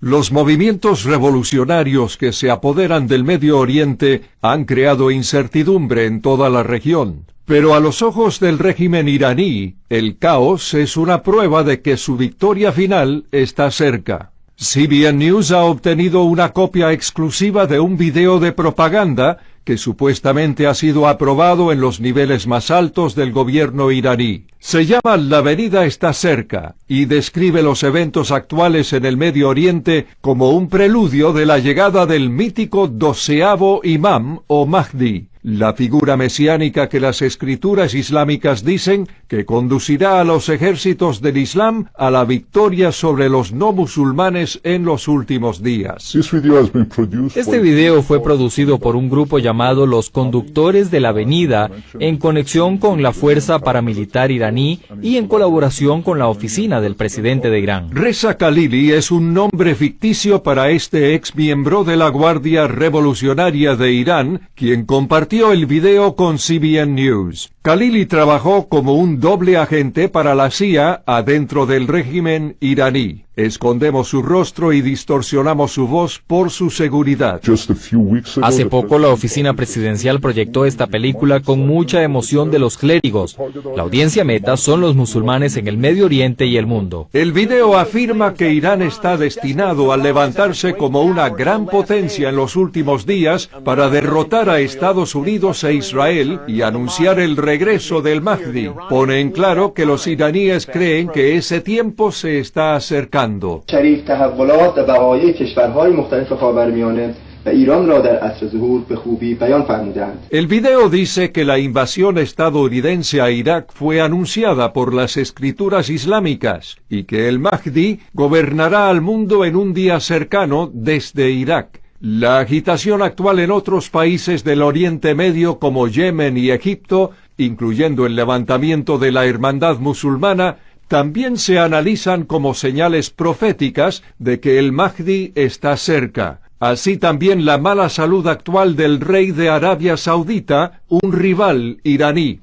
Los movimientos revolucionarios que se apoderan del Medio Oriente han creado incertidumbre en toda la región. Pero a los ojos del régimen iraní, el caos es una prueba de que su victoria final está cerca. CBN News ha obtenido una copia exclusiva de un video de propaganda que supuestamente ha sido aprobado en los niveles más altos del gobierno iraní. Se llama La venida está cerca y describe los eventos actuales en el Medio Oriente como un preludio de la llegada del mítico 12º imam o Mahdi, la figura mesiánica que las escrituras islámicas dicen que conducirá a los ejércitos del Islam a la victoria sobre los no musulmanes en los últimos días. Este video fue producido por un grupo llamado Los Conductores de la Venida en conexión con la fuerza paramilitar iraní y en colaboración con la oficina del presidente de Irán. Reza Khalili es un nombre ficticio para este ex miembro de la Guardia Revolucionaria de Irán, quien compartió el video con CBN News. Khalili trabajó como un doble agente para la CIA adentro del régimen iraní. Escondemos su rostro y distorsionamos su voz por su seguridad. Hace poco la oficina presidencial proyectó esta película con mucha emoción de los clérigos. La audiencia meta son los musulmanes en el Medio Oriente y el mundo. El video afirma que Irán está destinado a levantarse como una gran potencia en los últimos días para derrotar a Estados Unidos e Israel y anunciar el regreso del Mahdi. Pone en claro que los iraníes creen que ese tiempo se está acercando. El video dice que la invasión estadounidense a Irak fue anunciada por las escrituras islámicas y que el Mahdi gobernará al mundo en un día cercano desde Irak. La agitación actual en otros países del Oriente Medio como Yemen y Egipto, incluyendo el levantamiento de la Hermandad Musulmana, también se analizan como señales proféticas de que el Mahdi está cerca. Así también la mala salud actual del rey de Arabia Saudita, un rival iraní.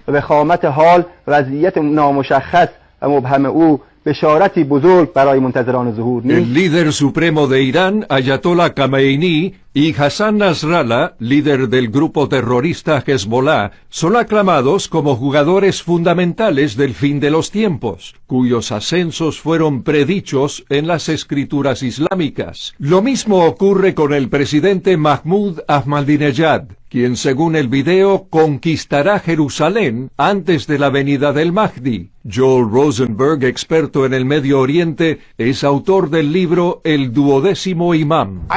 El líder supremo de Irán, Ayatollah Khamenei, y Hassan Nasrallah, líder del grupo terrorista Hezbollah, son aclamados como jugadores fundamentales del fin de los tiempos, cuyos ascensos fueron predichos en las escrituras islámicas. Lo mismo ocurre con el presidente Mahmoud Ahmadinejad, quien según el video conquistará Jerusalén antes de la venida del Mahdi. Joel Rosenberg, experto en el Medio Oriente, es autor del libro El 12º Imam.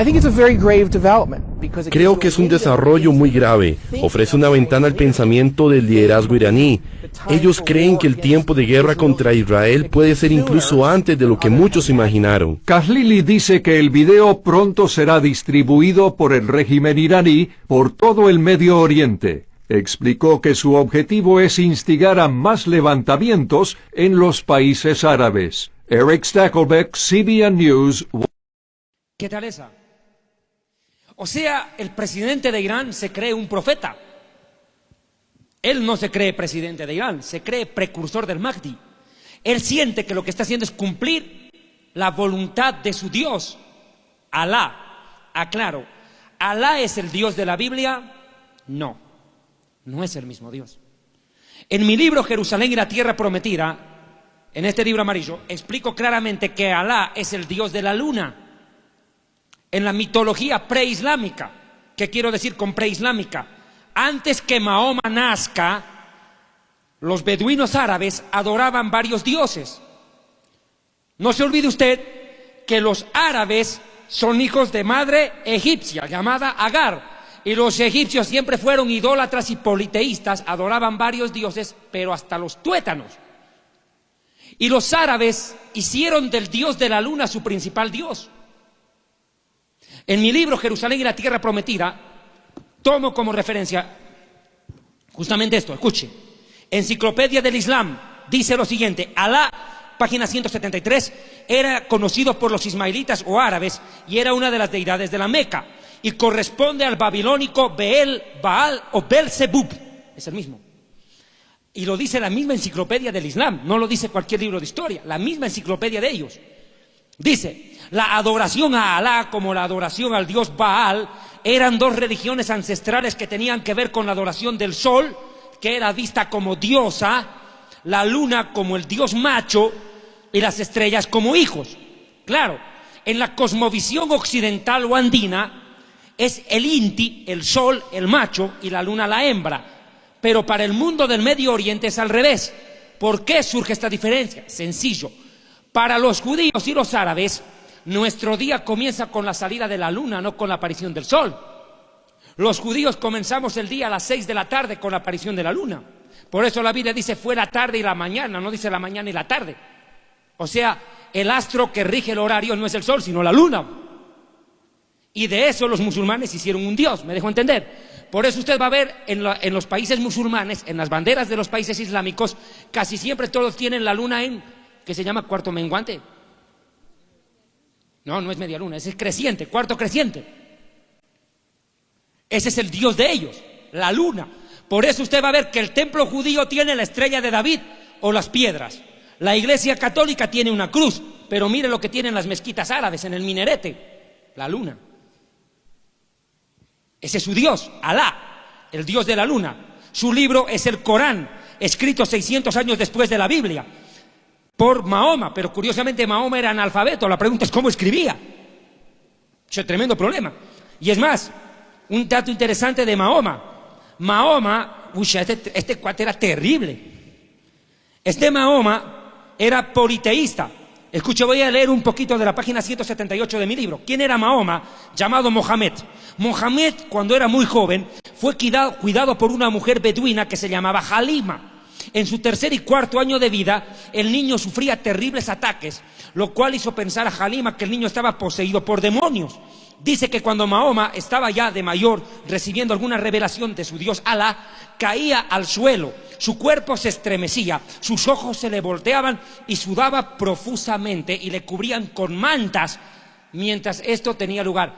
Creo que es un desarrollo muy grave. Ofrece una ventana al pensamiento del liderazgo iraní. Ellos creen que el tiempo de guerra contra Israel puede ser incluso antes de lo que muchos imaginaron. Khalili dice que el video pronto será distribuido por el régimen iraní por todo el Medio Oriente. Explicó que su objetivo es instigar a más levantamientos en los países árabes. Eric Stakelbeck, CBN News. ¿Qué tal esa? O sea, el presidente de Irán se cree un profeta. Él no se cree presidente de Irán, se cree precursor del Mahdi. Él siente que lo que está haciendo es cumplir la voluntad de su Dios, Alá. Aclaro, ¿Alá es el Dios de la Biblia? No, no es el mismo Dios. En mi libro Jerusalén y la Tierra Prometida, en este libro amarillo, explico claramente que Alá es el Dios de la luna. En la mitología preislámica, ¿qué quiero decir con preislámica? Antes que Mahoma nazca, los beduinos árabes adoraban varios dioses. No se olvide usted que los árabes son hijos de madre egipcia llamada Agar, y los egipcios siempre fueron idólatras y politeístas, adoraban varios dioses, pero hasta los tuétanos. Y los árabes hicieron del dios de la luna su principal dios. En mi libro Jerusalén y la Tierra Prometida tomo como referencia justamente esto, escuche. Enciclopedia del Islam dice lo siguiente: Alá, página 173, era conocido por los ismaelitas o árabes y era una de las deidades de la Meca y corresponde al babilónico Beel, Baal o Belzebub, es el mismo. Y lo dice la misma enciclopedia del Islam, no lo dice cualquier libro de historia, la misma enciclopedia de ellos. Dice, la adoración a Alá como la adoración al dios Baal eran dos religiones ancestrales que tenían que ver con la adoración del sol, que era vista como diosa, la luna como el dios macho y las estrellas como hijos. Claro, en la cosmovisión occidental o andina es el Inti, el sol, el macho y la luna la hembra. Pero para el mundo del Medio Oriente es al revés. ¿Por qué surge esta diferencia? Sencillo. Para los judíos y los árabes, nuestro día comienza con la salida de la luna, no con la aparición del sol. Los judíos comenzamos el día a las 6 de la tarde con la aparición de la luna. Por eso la Biblia dice fue la tarde y la mañana, no dice la mañana y la tarde. O sea, el astro que rige el horario no es el sol, sino la luna. Y de eso los musulmanes hicieron un dios, ¿me dejo entender? Por eso usted va a ver en los países musulmanes, en las banderas de los países islámicos, casi siempre todos tienen la luna en, que se llama cuarto menguante. No, no es media luna, es creciente, cuarto creciente. Ese es el dios de ellos, la luna. Por eso usted va a ver que el templo judío tiene la estrella de David o las piedras. La iglesia católica tiene una cruz, pero mire lo que tienen las mezquitas árabes en el minarete, la luna. Ese es su Dios, Alá, el Dios de la luna. Su libro es el Corán, escrito 600 años después de la Biblia, por Mahoma, pero curiosamente Mahoma era analfabeto. La pregunta es ¿cómo escribía? Ese tremendo problema. Y es más, un dato interesante de Mahoma. Mahoma, este cuate era terrible. Este Mahoma era politeísta. Escuche, voy a leer un poquito de la página 178 de mi libro. ¿Quién era Mahoma? Llamado Mohamed. Mohamed, cuando era muy joven, fue cuidado por una mujer beduina que se llamaba Halima. En su tercer y cuarto año de vida, el niño sufría terribles ataques, lo cual hizo pensar a Halima que el niño estaba poseído por demonios. Dice que cuando Mahoma estaba ya de mayor, recibiendo alguna revelación de su Dios Alá, caía al suelo, su cuerpo se estremecía, sus ojos se le volteaban y sudaba profusamente y le cubrían con mantas mientras esto tenía lugar.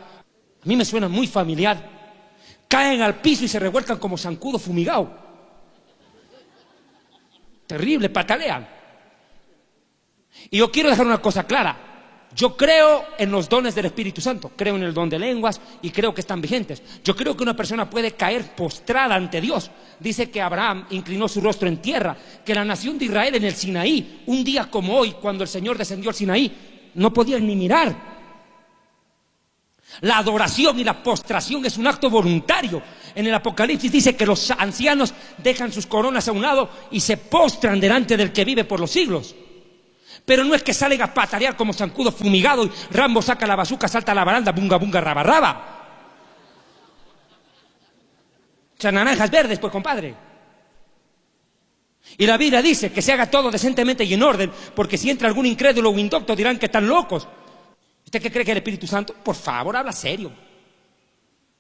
A mí me suena muy familiar. Caen al piso y se revuelcan como zancudo fumigado. Terrible, patalean. Y yo quiero dejar una cosa clara. Yo creo en los dones del Espíritu Santo, creo en el don de lenguas y creo que están vigentes. Yo creo que una persona puede caer postrada ante Dios. Dice que Abraham inclinó su rostro en tierra, que la nación de Israel en el Sinaí, un día como hoy, cuando el Señor descendió al Sinaí, no podían ni mirar. La adoración y la postración es un acto voluntario. En el Apocalipsis dice que los ancianos dejan sus coronas a un lado y se postran delante del que vive por los siglos. Pero no es que salen a patalear como zancudo fumigado y Rambo saca la bazuca, salta a la baranda, bunga bunga raba raba. O sea, naranjas verdes, pues compadre. Y la Biblia dice que se haga todo decentemente y en orden, porque si entra algún incrédulo o indocto dirán que están locos. ¿Usted qué cree que es el Espíritu Santo? Por favor, habla serio.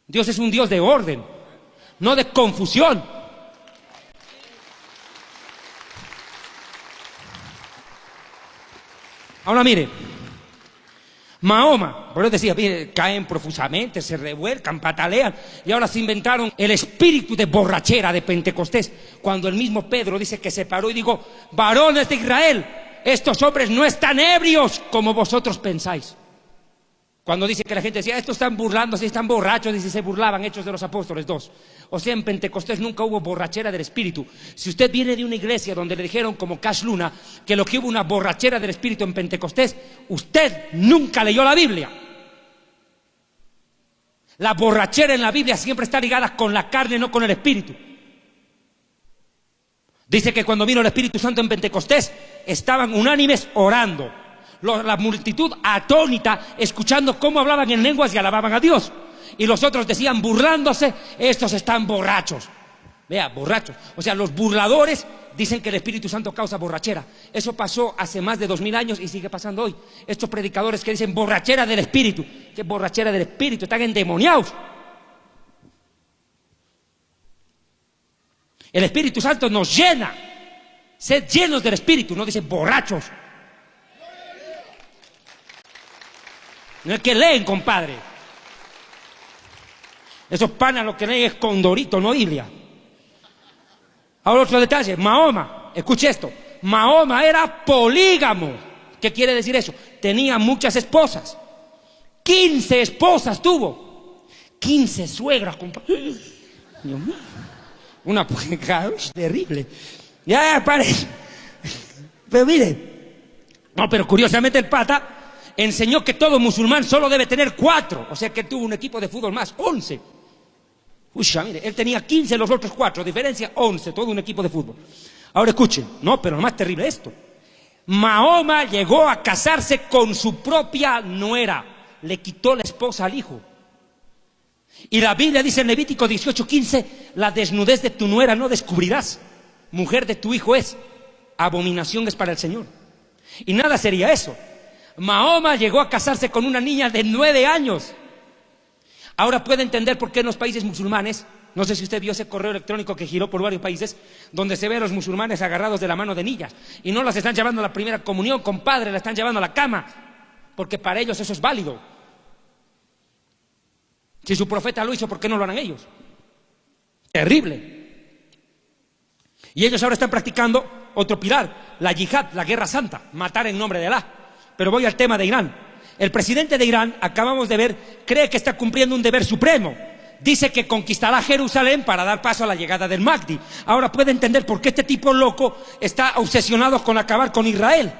Dios es un Dios de orden, no de confusión. Ahora mire, Mahoma, por eso decía, caen profusamente, se revuelcan, patalean, y ahora se inventaron el espíritu de borrachera de Pentecostés, cuando el mismo Pedro dice que se paró y dijo, varones de Israel, estos hombres no están ebrios como vosotros pensáis. Cuando dice que la gente decía, estos están burlándose, están borrachos, dice, se burlaban, Hechos de los Apóstoles 2. O sea, en Pentecostés nunca hubo borrachera del Espíritu. Si usted viene de una iglesia donde le dijeron, como Cash Luna, que lo que hubo una borrachera del Espíritu en Pentecostés, usted nunca leyó la Biblia. La borrachera en la Biblia siempre está ligada con la carne, no con el Espíritu. Dice que cuando vino el Espíritu Santo en Pentecostés, estaban unánimes orando. La multitud atónita, escuchando cómo hablaban en lenguas y alababan a Dios. Y los otros decían, burlándose, estos están borrachos. Vea, borrachos. O sea, los burladores dicen que el Espíritu Santo causa borrachera. Eso pasó hace más de 2000 años y sigue pasando hoy. Estos predicadores que dicen borrachera del Espíritu. ¿Qué borrachera del Espíritu? Están endemoniados. El Espíritu Santo nos llena. Sed llenos del Espíritu, no dice borrachos. No es que leen, compadre. Esos panas lo que leen es Condorito, no Biblia. Ahora otro detalle, Mahoma, escuche esto, Mahoma era polígamo. ¿Qué quiere decir eso? Tenía muchas esposas. 15 esposas tuvo. 15 suegras, compadre. Dios mío. Una pecado terrible. Ya, parece. Pero mire. No, pero curiosamente el pata enseñó que todo musulmán solo debe tener 4, o sea que tuvo un equipo de fútbol más, 11. Uy, mire, él tenía 15, los otros 4, diferencia 11, todo un equipo de fútbol. Ahora escuchen, no, pero lo más terrible es esto. Mahoma llegó a casarse con su propia nuera, le quitó la esposa al hijo. Y la Biblia dice en Levítico 18:15, la desnudez de tu nuera no descubrirás, mujer de tu hijo es, abominación es para el Señor. Y nada sería eso. Mahoma llegó a casarse con una niña de 9 años. Ahora puede entender por qué en los países musulmanes, no sé si usted vio ese correo electrónico que giró por varios países, donde se ve a los musulmanes agarrados de la mano de niñas, y no las están llevando a la primera comunión, compadre, la están llevando a la cama, porque para ellos eso es válido. Si su profeta lo hizo, ¿por qué no lo harán ellos? Terrible. Y ellos ahora están practicando otro pilar, la yihad, la guerra santa, matar en nombre de Alá. Pero voy al tema de Irán. El presidente de Irán, acabamos de ver, cree que está cumpliendo un deber supremo. Dice que conquistará Jerusalén para dar paso a la llegada del Mahdi. Ahora puede entender por qué este tipo loco está obsesionado con acabar con Israel.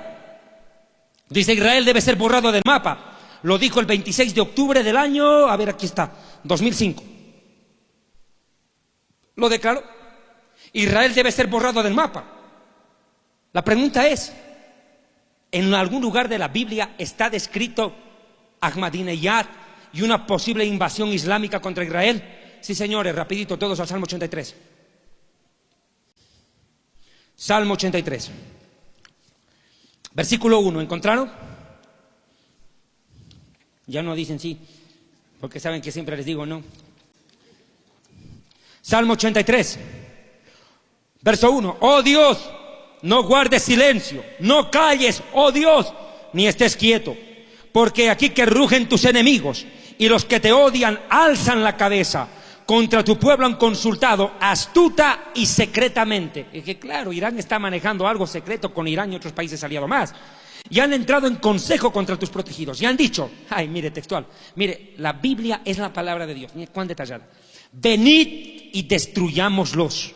Dice Israel debe ser borrado del mapa. Lo dijo el 26 de octubre del año, a ver, aquí está, 2005. Lo declaró. Israel debe ser borrado del mapa. La pregunta es, ¿en algún lugar de la Biblia está descrito Ahmadinejad y una posible invasión islámica contra Israel? Sí, señores, rapidito, todos al Salmo 83. Salmo 83. Versículo 1, ¿encontraron? Ya no dicen sí, porque saben que siempre les digo no. Salmo 83, verso 1. Oh Dios, no guardes silencio, no calles, oh Dios, ni estés quieto, porque aquí que rugen tus enemigos y los que te odian alzan la cabeza. Contra tu pueblo han consultado astuta y secretamente. Es que claro, Irán está manejando algo secreto con Irán y otros países aliados más. Y han entrado en consejo contra tus protegidos. Y han dicho, ay, mire textual, mire, la Biblia es la palabra de Dios. Mire cuán detallada. Venid y destruyámoslos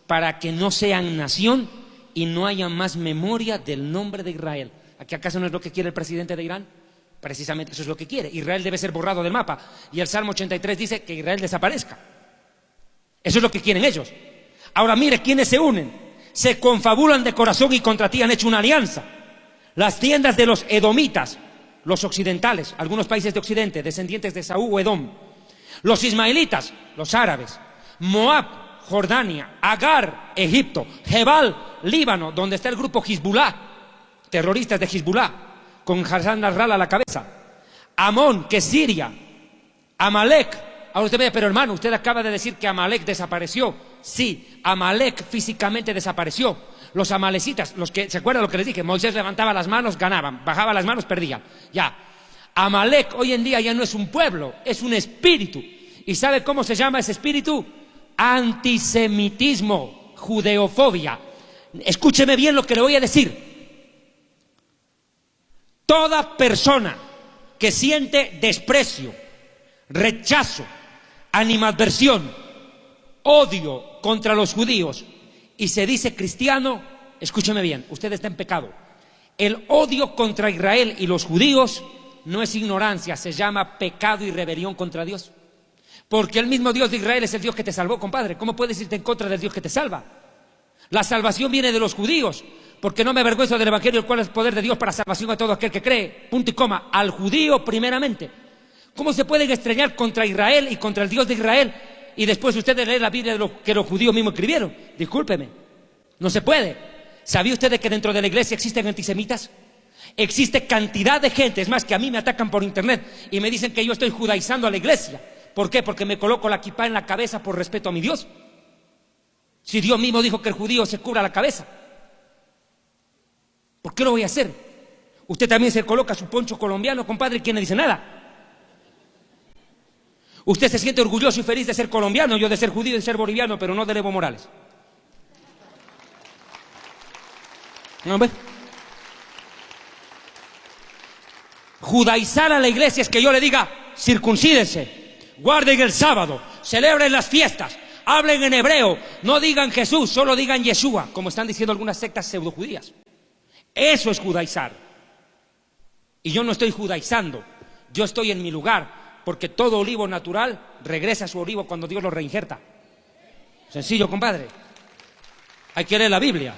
para que no sean nación y no haya más memoria del nombre de Israel. ¿Aquí acaso no es lo que quiere el presidente de Irán? Precisamente eso es lo que quiere. Israel debe ser borrado del mapa. Y el Salmo 83 dice que Israel desaparezca. Eso es lo que quieren ellos. Ahora mire quiénes se unen. Se confabulan de corazón y contra ti han hecho una alianza. Las tiendas de los edomitas, los occidentales, algunos países de Occidente, descendientes de Saúl o Edom. Los ismaelitas, los árabes. Moab, Jordania. Agar, Egipto. Jebal, Líbano, donde está el grupo Hezbollah, terroristas de Hezbollah, con Hassan Nasrallah a la cabeza. Amón, que es Siria. Amalek. Ahora usted ve, pero hermano, usted acaba de decir que Amalek desapareció. Sí, Amalek físicamente desapareció. Los amalecitas, los que, ¿se acuerdan lo que les dije? Moisés levantaba las manos, ganaban, bajaba las manos, perdían. Ya. Amalek hoy en día ya no es un pueblo, es un espíritu. ¿Y sabe cómo se llama ese espíritu? Antisemitismo, judeofobia. Escúcheme bien lo que le voy a decir. Toda persona que siente desprecio, rechazo, animadversión, odio contra los judíos y se dice cristiano, escúcheme bien, usted está en pecado. El odio contra Israel y los judíos no es ignorancia, se llama pecado y rebelión contra Dios. Porque el mismo Dios de Israel es el Dios que te salvó, compadre. ¿Cómo puedes irte en contra del Dios que te salva? La salvación viene de los judíos, porque no me avergüenzo del Evangelio, el cual es el poder de Dios para salvación a todo aquel que cree. Punto y coma, al judío primeramente. ¿Cómo se pueden extrañar contra Israel y contra el Dios de Israel y después ustedes leen la Biblia de que los judíos mismos escribieron? Discúlpeme, no se puede. ¿Sabía usted que dentro de la iglesia existen antisemitas? Existe cantidad de gente, es más, que a mí me atacan por internet y me dicen que yo estoy judaizando a la iglesia. ¿Por qué? Porque me coloco la kipá en la cabeza por respeto a mi Dios. Si Dios mismo dijo que el judío se cubra la cabeza, ¿por qué lo voy a hacer? Usted también se coloca su poncho colombiano, compadre, y ¿quién le dice nada? Usted se siente orgulloso y feliz de ser colombiano, yo de ser judío y de ser boliviano, pero no de Evo Morales. ¿No ve? Judaizar a la iglesia es que yo le diga, circuncídense, guarden el sábado, celebren las fiestas, hablen en hebreo, no digan Jesús, solo digan Yeshua, como están diciendo algunas sectas pseudojudías. Eso es judaizar. Y yo no estoy judaizando, yo estoy en mi lugar, porque todo olivo natural regresa a su olivo cuando Dios lo reinjerta. Sencillo, compadre. Hay que leer la Biblia.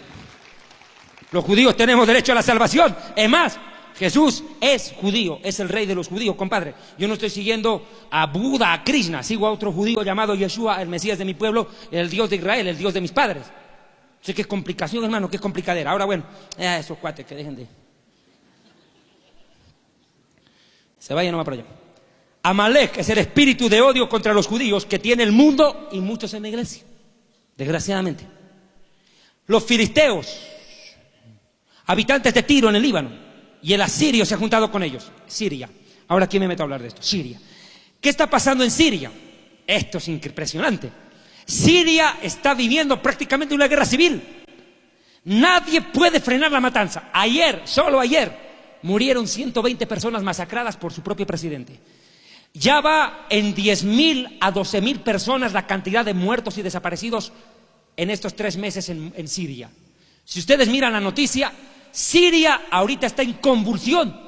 Los judíos tenemos derecho a la salvación. Es más, Jesús es judío, es el rey de los judíos, compadre. Yo no estoy siguiendo a Buda, a Krishna, sigo a otro judío llamado Yeshua, el Mesías de mi pueblo, el Dios de Israel, el Dios de mis padres. Sé que es complicación, hermano, que es complicadera. Ahora, bueno, esos cuates que dejen de... Se vayan nomás por allá. Amalek es el espíritu de odio contra los judíos que tiene el mundo y muchos en la iglesia, desgraciadamente. Los filisteos, habitantes de Tiro en el Líbano, y el asirio se ha juntado con ellos. Siria. Ahora, ¿quién me meto a hablar de esto? Siria. ¿Qué está pasando en Siria? Esto es impresionante. Siria está viviendo prácticamente una guerra civil. Nadie puede frenar la matanza. Ayer, solo ayer, murieron 120 personas masacradas por su propio presidente. Ya va en 10.000 a 12.000 personas la cantidad de muertos y desaparecidos en estos 3 meses en Siria. Si ustedes miran la noticia, Siria ahorita está en convulsión.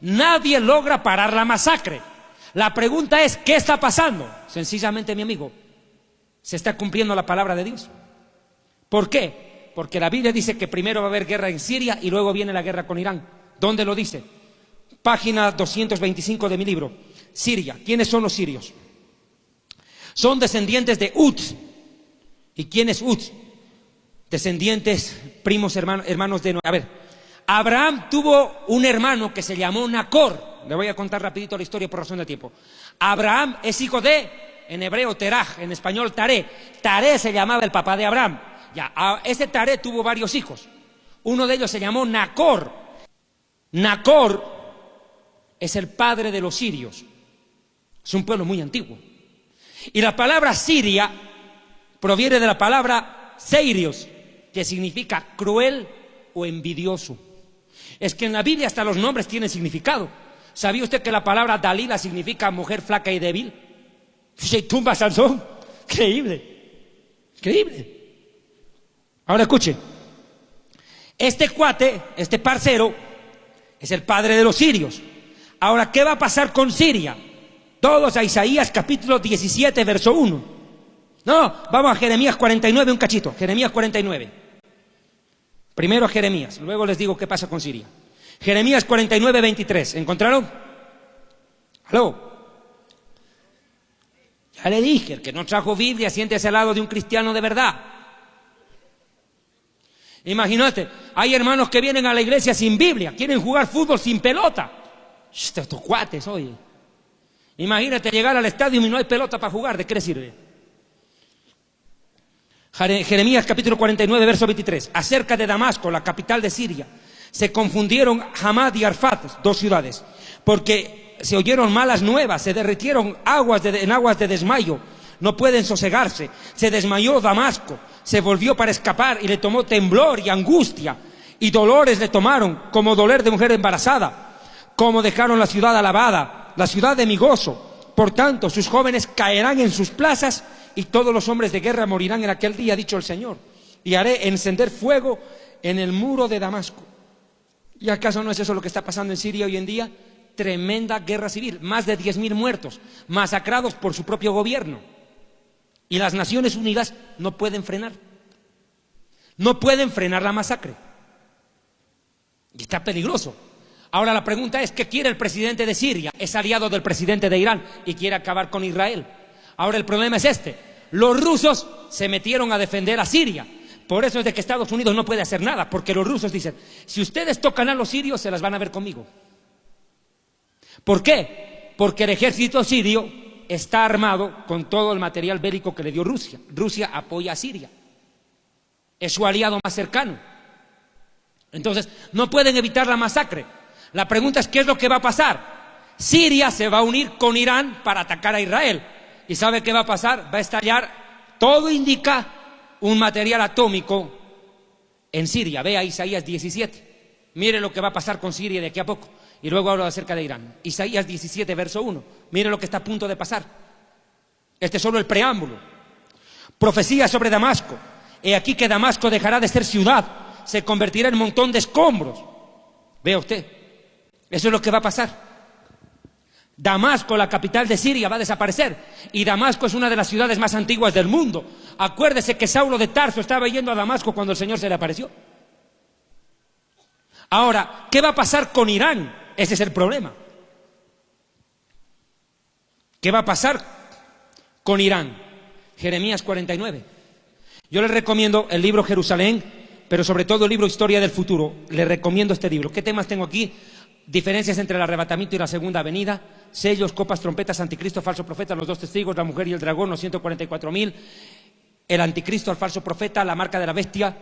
Nadie logra parar la masacre. La pregunta es, ¿qué está pasando? Sencillamente, mi amigo, se está cumpliendo la palabra de Dios. ¿Por qué? Porque la Biblia dice que primero va a haber guerra en Siria y luego viene la guerra con Irán. ¿Dónde lo dice? Página 225 de mi libro. Siria. ¿Quiénes son los sirios? Son descendientes de Uz. ¿Y quién es Uz? Descendientes, primos, hermanos de Noé. A ver, Abraham tuvo un hermano que se llamó Nacor. Le voy a contar rapidito la historia por razón de tiempo. Abraham es hijo de, en hebreo, Teraj, en español, Taré. Taré se llamaba el papá de Abraham. Ya, ese Taré tuvo varios hijos. Uno de ellos se llamó Nacor. Nacor es el padre de los sirios. Es un pueblo muy antiguo. Y la palabra Siria proviene de la palabra Seirios, que significa cruel o envidioso. Es que en la Biblia hasta los nombres tienen significado. ¿Sabía usted que la palabra Dalila significa mujer flaca y débil? Tumba Sansón. Increíble. Increíble. Ahora escuche. Este cuate, este parcero, es el padre de los sirios. Ahora, ¿qué va a pasar con Siria? Todos a Isaías capítulo 17, verso 1. No, vamos a Jeremías 49, un cachito. Jeremías 49. Primero a Jeremías, luego les digo qué pasa con Siria. Jeremías 49, 23. ¿Encontraron? ¿Aló? Ya le dije, el que no trajo Biblia, siéntese al lado de un cristiano de verdad. Imagínate, hay hermanos que vienen a la iglesia sin Biblia, quieren jugar fútbol sin pelota. Estos cuates, oye. Imagínate llegar al estadio y no hay pelota para jugar, ¿de qué le sirve? Jeremías capítulo 49, verso 23. Acerca de Damasco, la capital de Siria, se confundieron Hamad y Arfat, 2 ciudades, porque se oyeron malas nuevas, se derritieron en aguas de desmayo, no pueden sosegarse. Se desmayó Damasco, se volvió para escapar y le tomó temblor y angustia, y dolores le tomaron como doler de mujer embarazada. como dejaron la ciudad alabada, la ciudad de mi gozo. Por tanto, sus jóvenes caerán en sus plazas y todos los hombres de guerra morirán en aquel día, ha dicho el Señor. Y haré encender fuego en el muro de Damasco. ¿Y acaso no es eso lo que está pasando en Siria hoy en día? Tremenda guerra civil, más de 10.000 muertos, masacrados por su propio gobierno. Y las Naciones Unidas no pueden frenar. No pueden frenar la masacre. Y está peligroso. Ahora la pregunta es, ¿qué quiere el presidente de Siria? Es aliado del presidente de Irán y quiere acabar con Israel. Ahora el problema es este. Los rusos se metieron a defender a Siria. Por eso es de que Estados Unidos no puede hacer nada, porque los rusos dicen, si ustedes tocan a los sirios, se las van a ver conmigo. ¿Por qué? Porque el ejército sirio está armado con todo el material bélico que le dio Rusia. Rusia apoya a Siria. Es su aliado más cercano. Entonces, no pueden evitar la masacre. La pregunta es, ¿qué es lo que va a pasar? Siria se va a unir con Irán para atacar a Israel. ¿Y sabe qué va a pasar? Va a estallar, todo indica, un material atómico en Siria. Vea Isaías 17. Mire lo que va a pasar con Siria de aquí a poco. Y luego hablo acerca de Irán. Isaías 17, verso 1. Mire lo que está a punto de pasar. Este es solo el preámbulo. Profecía sobre Damasco. He aquí que Damasco dejará de ser ciudad, se convertirá en montón de escombros. Vea usted, eso es lo que va a pasar. Damasco, la capital de Siria, va a desaparecer. Y Damasco es una de las ciudades más antiguas del mundo. Acuérdese que Saulo de Tarso estaba yendo a Damasco cuando el Señor se le apareció. Ahora, ¿qué va a pasar con Irán? Ese es el problema. ¿Qué va a pasar con Irán? Jeremías 49. Yo les recomiendo el libro Jerusalén, pero sobre todo el libro Historia del Futuro. Les recomiendo este libro. ¿Qué temas tengo aquí? Diferencias entre el arrebatamiento y la segunda venida, sellos, copas, trompetas, anticristo, falso profeta, los dos testigos, la mujer y el dragón, los 144.000, el anticristo, el falso profeta, la marca de la bestia,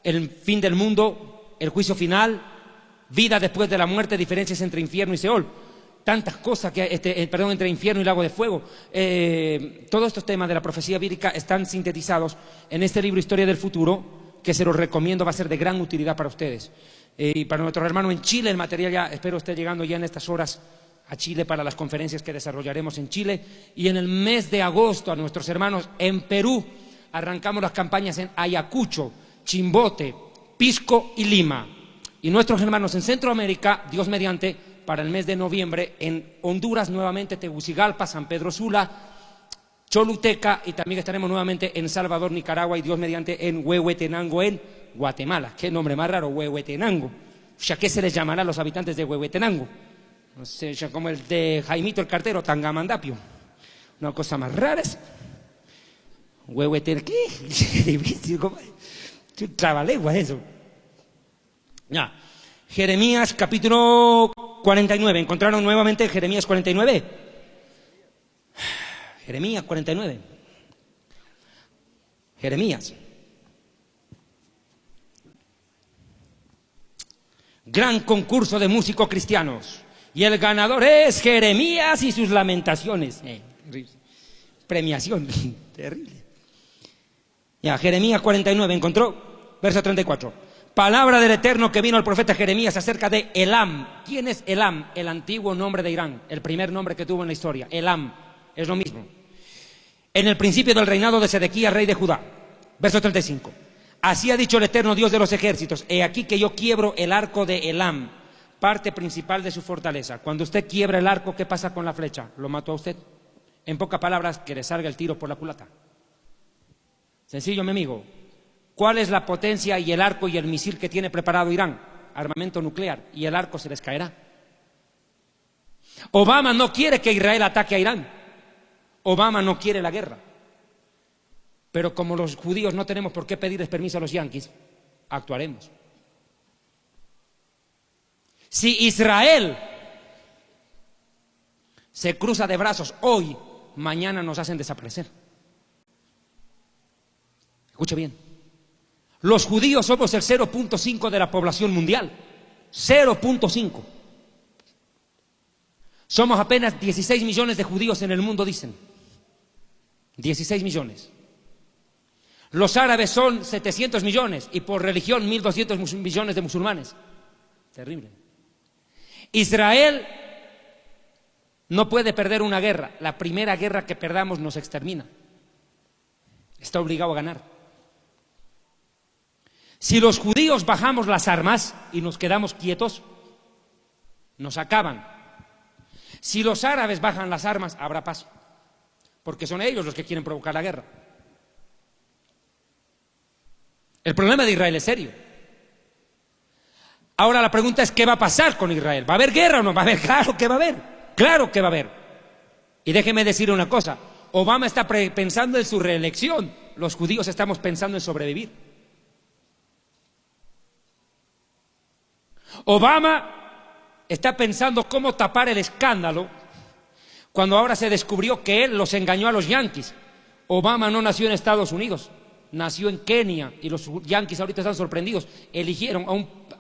el fin del mundo, el juicio final, vida después de la muerte, diferencias entre infierno y Seol. Tantas cosas que, entre infierno y lago de fuego. Todos estos temas de la profecía bíblica están sintetizados en este libro Historia del Futuro, que se los recomiendo, va a ser de gran utilidad para ustedes. Y para nuestros hermanos en Chile, el material ya, espero esté llegando ya en estas horas a Chile para las conferencias que desarrollaremos en Chile. Y en el mes de agosto, a nuestros hermanos en Perú, arrancamos las campañas en Ayacucho, Chimbote, Pisco y Lima. Y nuestros hermanos en Centroamérica, Dios mediante, para el mes de noviembre, en Honduras nuevamente, Tegucigalpa, San Pedro Sula, Choluteca, y también estaremos nuevamente en Salvador, Nicaragua, y Dios mediante en Huehuetenango, en Guatemala. Qué nombre más raro, Huehuetenango. O sea, ¿qué se les llamará a los habitantes de Huehuetenango? No sé, ya como el de Jaimito el Cartero, Tangamandapio. Una cosa más rara es. Huehuetenango, ¿qué? Difícil, ¿cómo? Trabalengua eso. Ya. Jeremías capítulo 49. ¿Encontraron nuevamente Jeremías 49? Jeremías 49. Jeremías. Gran concurso de músicos cristianos. Y el ganador es Jeremías y sus lamentaciones. Premiación. Terrible. Ya, Jeremías 49. ¿Encontró? Verso 34. Palabra del Eterno que vino al profeta Jeremías acerca de Elam. ¿Quién es Elam? El antiguo nombre de Irán, el primer nombre que tuvo en la historia. Elam, es lo mismo. En el principio del reinado de Sedequías, rey de Judá. Verso 35. Así ha dicho el Eterno Dios de los ejércitos. He aquí que yo quiebro el arco de Elam, parte principal de su fortaleza. Cuando usted quiebra el arco, ¿qué pasa con la flecha? ¿Lo mató a usted? En pocas palabras, que le salga el tiro por la culata. Sencillo, mi amigo. ¿Cuál es la potencia y el arco y el misil que tiene preparado Irán? Armamento nuclear, y el arco se les caerá. Obama no quiere que Israel ataque a Irán. Obama no quiere la guerra. Pero como los judíos no tenemos por qué pedirles permiso a los yanquis, actuaremos. Si Israel se cruza de brazos hoy, mañana nos hacen desaparecer. Escuche bien. Los judíos somos el 0.5 de la población mundial. 0.5. Somos apenas 16 millones de judíos en el mundo, dicen. 16 millones. Los árabes son 700 millones y por religión 1.200 millones de musulmanes. Terrible. Israel no puede perder una guerra. La primera guerra que perdamos nos extermina. Está obligado a ganar. Si los judíos bajamos las armas y nos quedamos quietos, nos acaban. Si los árabes bajan las armas, habrá paz, porque son ellos los que quieren provocar la guerra. El problema de Israel es serio. Ahora la pregunta es, ¿qué va a pasar con Israel? ¿Va a haber guerra o no va a haber? Claro que va a haber, claro que va a haber. Y déjeme decir una cosa, Obama está pensando en su reelección, los judíos estamos pensando en sobrevivir. Obama está pensando cómo tapar el escándalo cuando ahora se descubrió que él los engañó a los yanquis. Obama no nació en Estados Unidos, nació en Kenia y los yanquis ahorita están sorprendidos. Eligieron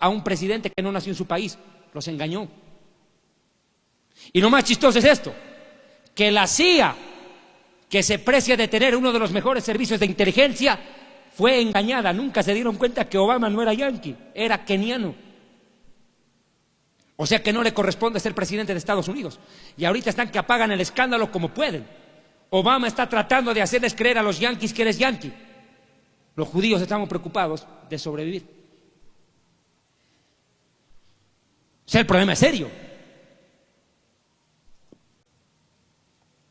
a un presidente que no nació en su país, los engañó. Y lo más chistoso es esto, que la CIA, que se precia de tener uno de los mejores servicios de inteligencia, fue engañada. Nunca se dieron cuenta que Obama no era yanqui, era keniano. O sea que no le corresponde ser presidente de Estados Unidos. Y ahorita están que apagan el escándalo como pueden. Obama está tratando de hacerles creer a los yanquis que eres yanqui. Los judíos estamos preocupados de sobrevivir. O sea, el problema es serio.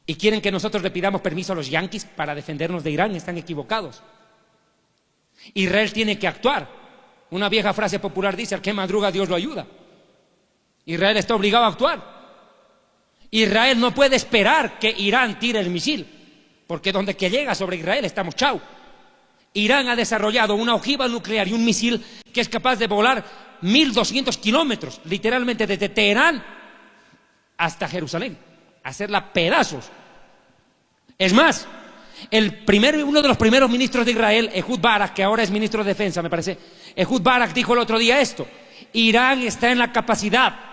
Y quieren que nosotros le pidamos permiso a los yanquis para defendernos de Irán. Están equivocados. Israel tiene que actuar. Una vieja frase popular dice, al que madruga Dios lo ayuda. Israel está obligado a actuar. Israel no puede esperar que Irán tire el misil, porque donde que llega sobre Israel estamos chau. Irán ha desarrollado una ojiva nuclear y un misil que es capaz de volar 1.200 kilómetros, literalmente desde Teherán hasta Jerusalén, hacerla pedazos. Es más, uno de los primeros ministros de Israel, Ehud Barak, que ahora es ministro de Defensa, me parece, Ehud Barak dijo el otro día esto: Irán está en la capacidad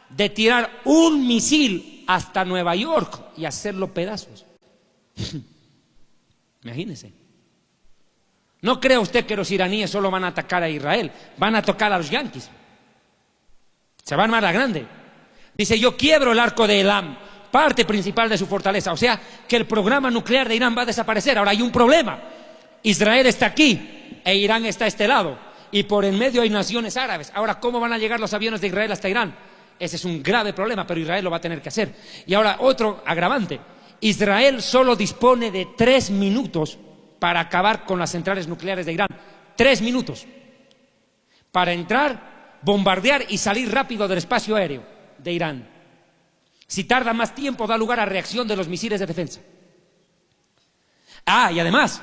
de tirar un misil hasta Nueva York y hacerlo pedazos. Imagínese. No crea usted que los iraníes solo van a atacar a Israel, van a tocar a los yanquis. Se van más a la grande. Dice, yo quiebro el arco de Elam, parte principal de su fortaleza. O sea, que el programa nuclear de Irán va a desaparecer. Ahora hay un problema. Israel está aquí e Irán está a este lado. Y por en medio hay naciones árabes. Ahora, ¿cómo van a llegar los aviones de Israel hasta Irán? Ese es un grave problema, pero Israel lo va a tener que hacer. Y ahora, otro agravante. Israel solo dispone de 3 minutos para acabar con las centrales nucleares de Irán. 3 minutos. Para entrar, bombardear y salir rápido del espacio aéreo de Irán. Si tarda más tiempo, da lugar a reacción de los misiles de defensa. Y además,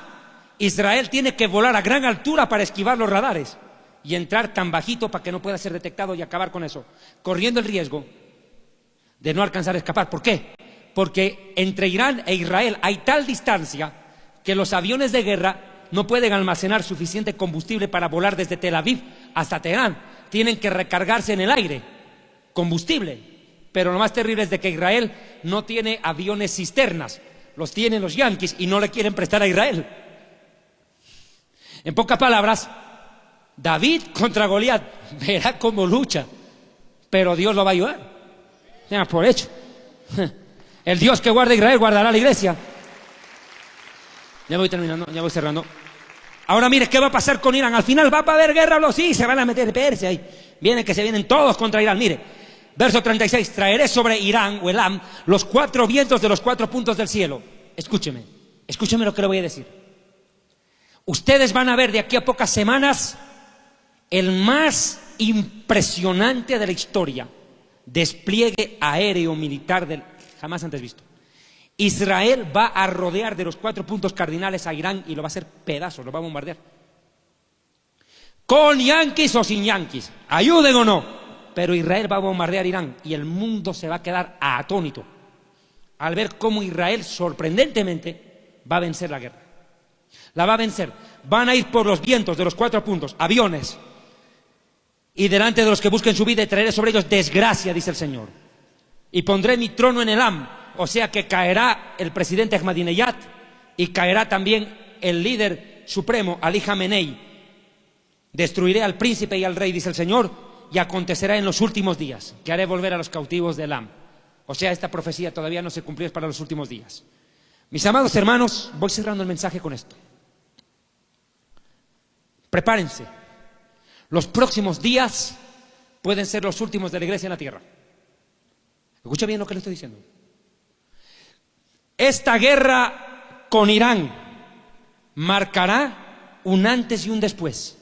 Israel tiene que volar a gran altura para esquivar los radares y entrar tan bajito para que no pueda ser detectado y acabar con eso, corriendo el riesgo de no alcanzar a escapar. ¿Por qué? Porque entre Irán e Israel hay tal distancia que los aviones de guerra no pueden almacenar suficiente combustible para volar desde Tel Aviv hasta Teherán. Tienen que recargarse en el aire, combustible. Pero lo más terrible es de que Israel no tiene aviones cisternas, los tienen los yanquis y no le quieren prestar a Israel. En pocas palabras, David contra Goliat, verá cómo lucha, pero Dios lo va a ayudar. Tenga por hecho. El Dios que guarda a Israel guardará a la iglesia. Ya voy terminando, ya voy cerrando. Ahora mire, ¿qué va a pasar con Irán? Al final va a haber guerra, o sí, se van a meter Persia ahí. Se vienen todos contra Irán. Mire, verso 36, traeré sobre Irán o Elam los 4 vientos de los 4 puntos del cielo. Escúcheme lo que le voy a decir. Ustedes van a ver de aquí a pocas semanas el más impresionante de la historia despliegue aéreo militar jamás antes visto. Israel va a rodear de los 4 puntos cardinales a Irán y lo va a hacer pedazos, lo va a bombardear. Con yanquis o sin yanquis, ayuden o no, pero Israel va a bombardear Irán y el mundo se va a quedar atónito al ver cómo Israel sorprendentemente va a vencer la guerra. La va a vencer. Van a ir por los vientos de los 4 puntos, aviones. Y delante de los que busquen su vida traeré sobre ellos desgracia, dice el Señor. Y pondré mi trono en Elam, o sea que caerá el presidente Ahmadinejad y caerá también el líder supremo, Ali Jamenei. Destruiré al príncipe y al rey, dice el Señor, y acontecerá en los últimos días, que haré volver a los cautivos de Elam. O sea, esta profecía todavía no se cumplió, es para los últimos días. Mis amados hermanos, voy cerrando el mensaje con esto. Prepárense. Los próximos días pueden ser los últimos de la iglesia en la tierra. Escucha bien lo que le estoy diciendo. Esta guerra con Irán marcará un antes y un después.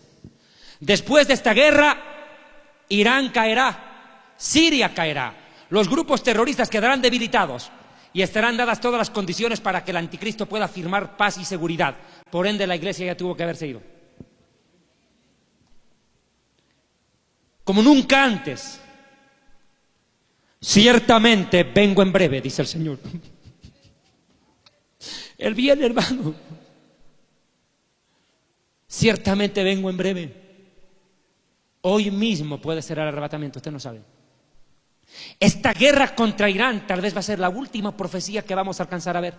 Después de esta guerra, Irán caerá, Siria caerá, los grupos terroristas quedarán debilitados y estarán dadas todas las condiciones para que el anticristo pueda firmar paz y seguridad. Por ende, la iglesia ya tuvo que haberse ido. Como nunca antes. Ciertamente vengo en breve, dice el Señor. Él viene, hermano. Ciertamente vengo en breve. Hoy mismo puede ser el arrebatamiento, usted no sabe. Esta guerra contra Irán tal vez va a ser la última profecía que vamos a alcanzar a ver.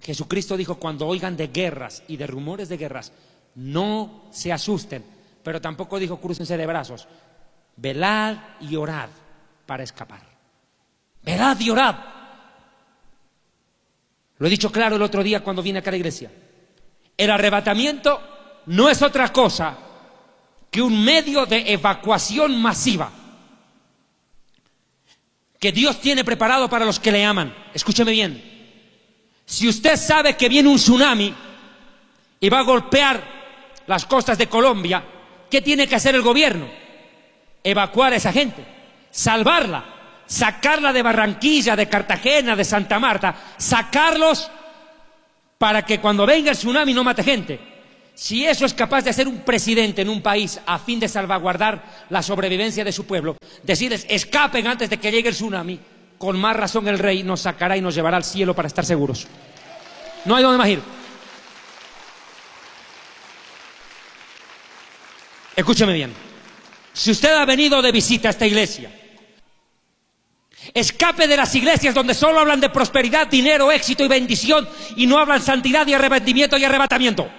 Jesucristo dijo, cuando oigan de guerras y de rumores de guerras, no se asusten, pero tampoco dijo crúcense de brazos. Velad y orad para escapar. Velad y orad. Lo he dicho claro el otro día cuando vine acá a la iglesia. El arrebatamiento no es otra cosa que un medio de evacuación masiva que Dios tiene preparado para los que le aman. Escúcheme bien. Si usted sabe que viene un tsunami y va a golpear las costas de Colombia, ¿qué tiene que hacer el gobierno? Evacuar a esa gente, salvarla, sacarla de Barranquilla, de Cartagena, de Santa Marta, sacarlos para que cuando venga el tsunami no mate gente. Si eso es capaz de hacer un presidente en un país a fin de salvaguardar la sobrevivencia de su pueblo, decirles escapen antes de que llegue el tsunami, con más razón el rey nos sacará y nos llevará al cielo para estar seguros. No hay dónde más ir. Escúcheme bien. Si usted ha venido de visita a esta iglesia, escape de las iglesias donde solo hablan de prosperidad, dinero, éxito y bendición y no hablan santidad y arrepentimiento y arrebatamiento.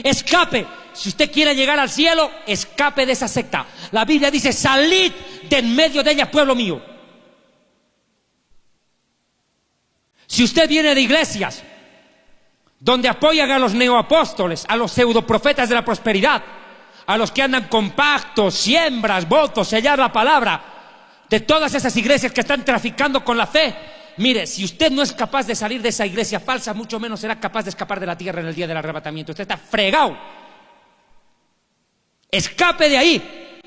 Escape. Si usted quiere llegar al cielo, escape de esa secta. La Biblia dice, salid de en medio de ella, pueblo mío. Si usted viene de iglesias donde apoyan a los neoapóstoles, a los pseudoprofetas de la prosperidad, a los que andan con pactos, siembras, votos, sellar la palabra, de todas esas iglesias que están traficando con la fe, mire, si usted no es capaz de salir de esa iglesia falsa, mucho menos será capaz de escapar de la tierra en el día del arrebatamiento. Usted está fregado. Escape de ahí.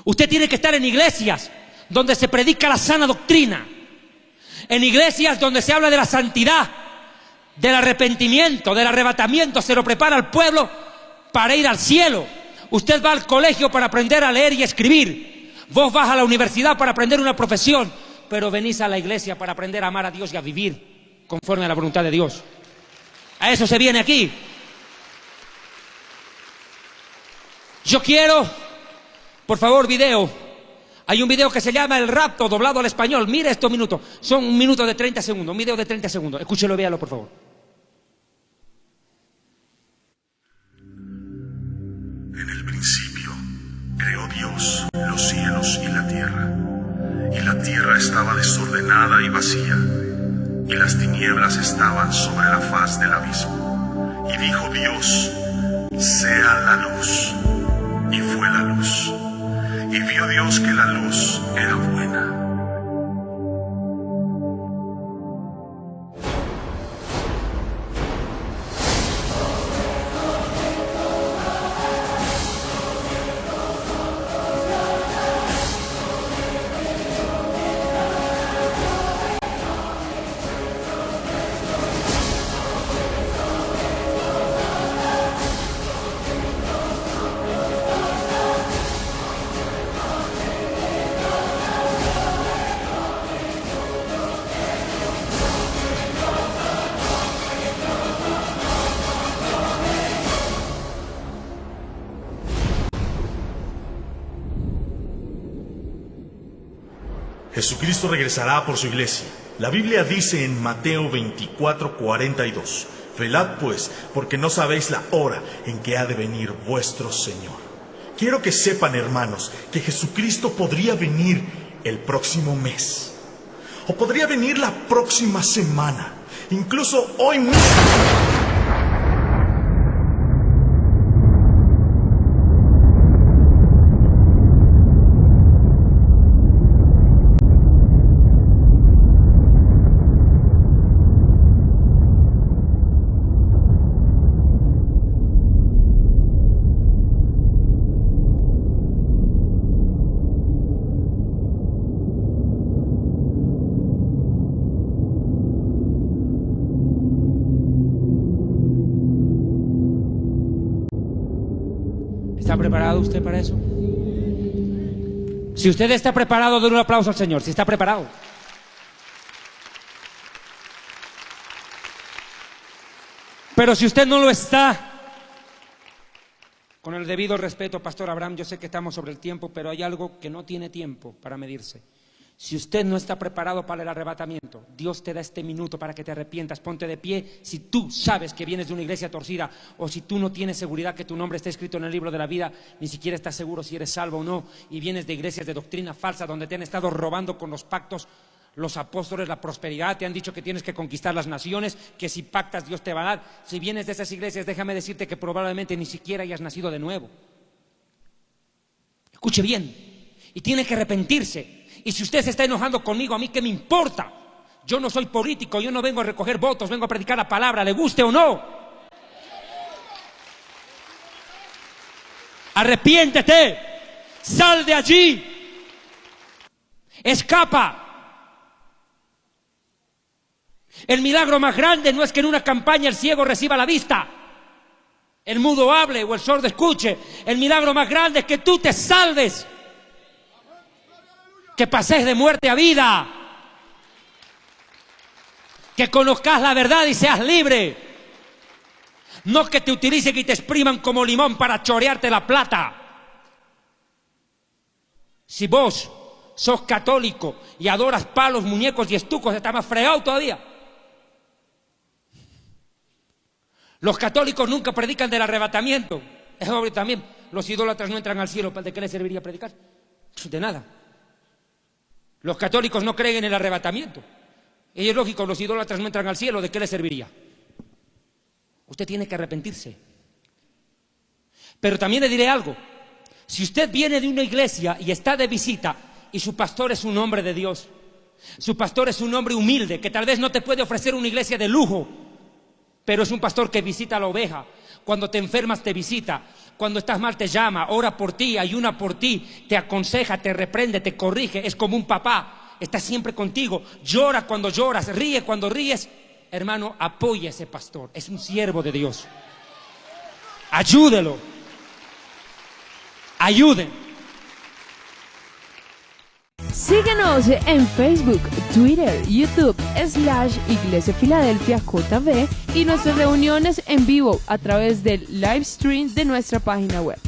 Usted tiene que estar en iglesias donde se predica la sana doctrina, en iglesias donde se habla de la santidad, del arrepentimiento, del arrebatamiento, se lo prepara al pueblo para ir al cielo. Usted va al colegio para aprender a leer y escribir. Vos vas a la universidad para aprender una profesión, pero venís a la iglesia para aprender a amar a Dios y a vivir conforme a la voluntad de Dios. A eso se viene aquí. Yo quiero, por favor, video. Hay un video que se llama El Rapto, doblado al español. Mire estos minutos. Son un minuto de 30 segundos. Un video de 30 segundos. Escúchelo y véalo, por favor. En el principio creó Dios los cielos y la tierra. Y la tierra estaba desordenada y vacía, y las tinieblas estaban sobre la faz del abismo. Y dijo Dios, sea la luz. Y fue la luz. Y vio Dios que la luz era buena. Jesucristo regresará por su iglesia. La Biblia dice en Mateo 24:42, velad pues, porque no sabéis la hora en que ha de venir vuestro Señor. quiero que sepan, hermanos, que Jesucristo podría venir el próximo mes. O podría venir la próxima semana. Incluso hoy mismo. ¿Está preparado usted para eso? Si usted está preparado, denle un aplauso al Señor, si está preparado. Pero si usted no lo está, con el debido respeto, Pastor Abraham, yo sé que estamos sobre el tiempo, pero hay algo que no tiene tiempo para medirse. Si usted no está preparado para el arrebatamiento, Dios te da este minuto para que te arrepientas, ponte de pie. Si tú sabes que vienes de una iglesia torcida, o si tú no tienes seguridad que tu nombre está escrito en el libro de la vida, ni siquiera estás seguro si eres salvo o no, y vienes de iglesias de doctrina falsa donde te han estado robando con los pactos, los apóstoles, la prosperidad, te han dicho que tienes que conquistar las naciones, que si pactas Dios te va a dar. Si vienes de esas iglesias, déjame decirte que probablemente ni siquiera hayas nacido de nuevo. Escuche bien, y tiene que arrepentirse. Y si usted se está enojando conmigo, ¿a mí qué me importa? Yo no soy político, yo no vengo a recoger votos, vengo a predicar la palabra, le guste o no. Arrepiéntete, sal de allí, escapa. El milagro más grande no es que en una campaña el ciego reciba la vista, el mudo hable o el sordo escuche. El milagro más grande es que tú te salves, que pases de muerte a vida, que conozcas la verdad y seas libre. No que te utilicen y te expriman como limón para chorearte la plata. Si vos sos católico y adoras palos, muñecos y estucos, está más fregado todavía. Los católicos nunca predican del arrebatamiento. Es obvio también, los idólatras no entran al cielo, ¿de qué les serviría predicar? De nada. Los católicos no creen en el arrebatamiento. Y es lógico, los idólatras no entran al cielo, ¿de qué les serviría? Usted tiene que arrepentirse. Pero también le diré algo. Si usted viene de una iglesia y está de visita y su pastor es un hombre de Dios, su pastor es un hombre humilde, que tal vez no te puede ofrecer una iglesia de lujo, pero es un pastor que visita a la oveja. Cuando te enfermas te visita, cuando estás mal te llama, ora por ti, ayuna por ti, te aconseja, te reprende, te corrige, es como un papá, está siempre contigo, llora cuando lloras, ríe cuando ríes. Hermano, apoya a ese pastor, es un siervo de Dios. Ayúdelo, ayuden. Síguenos en Facebook, Twitter, YouTube, /Iglesia Filadelfia JV y nuestras reuniones en vivo a través del live stream de nuestra página web.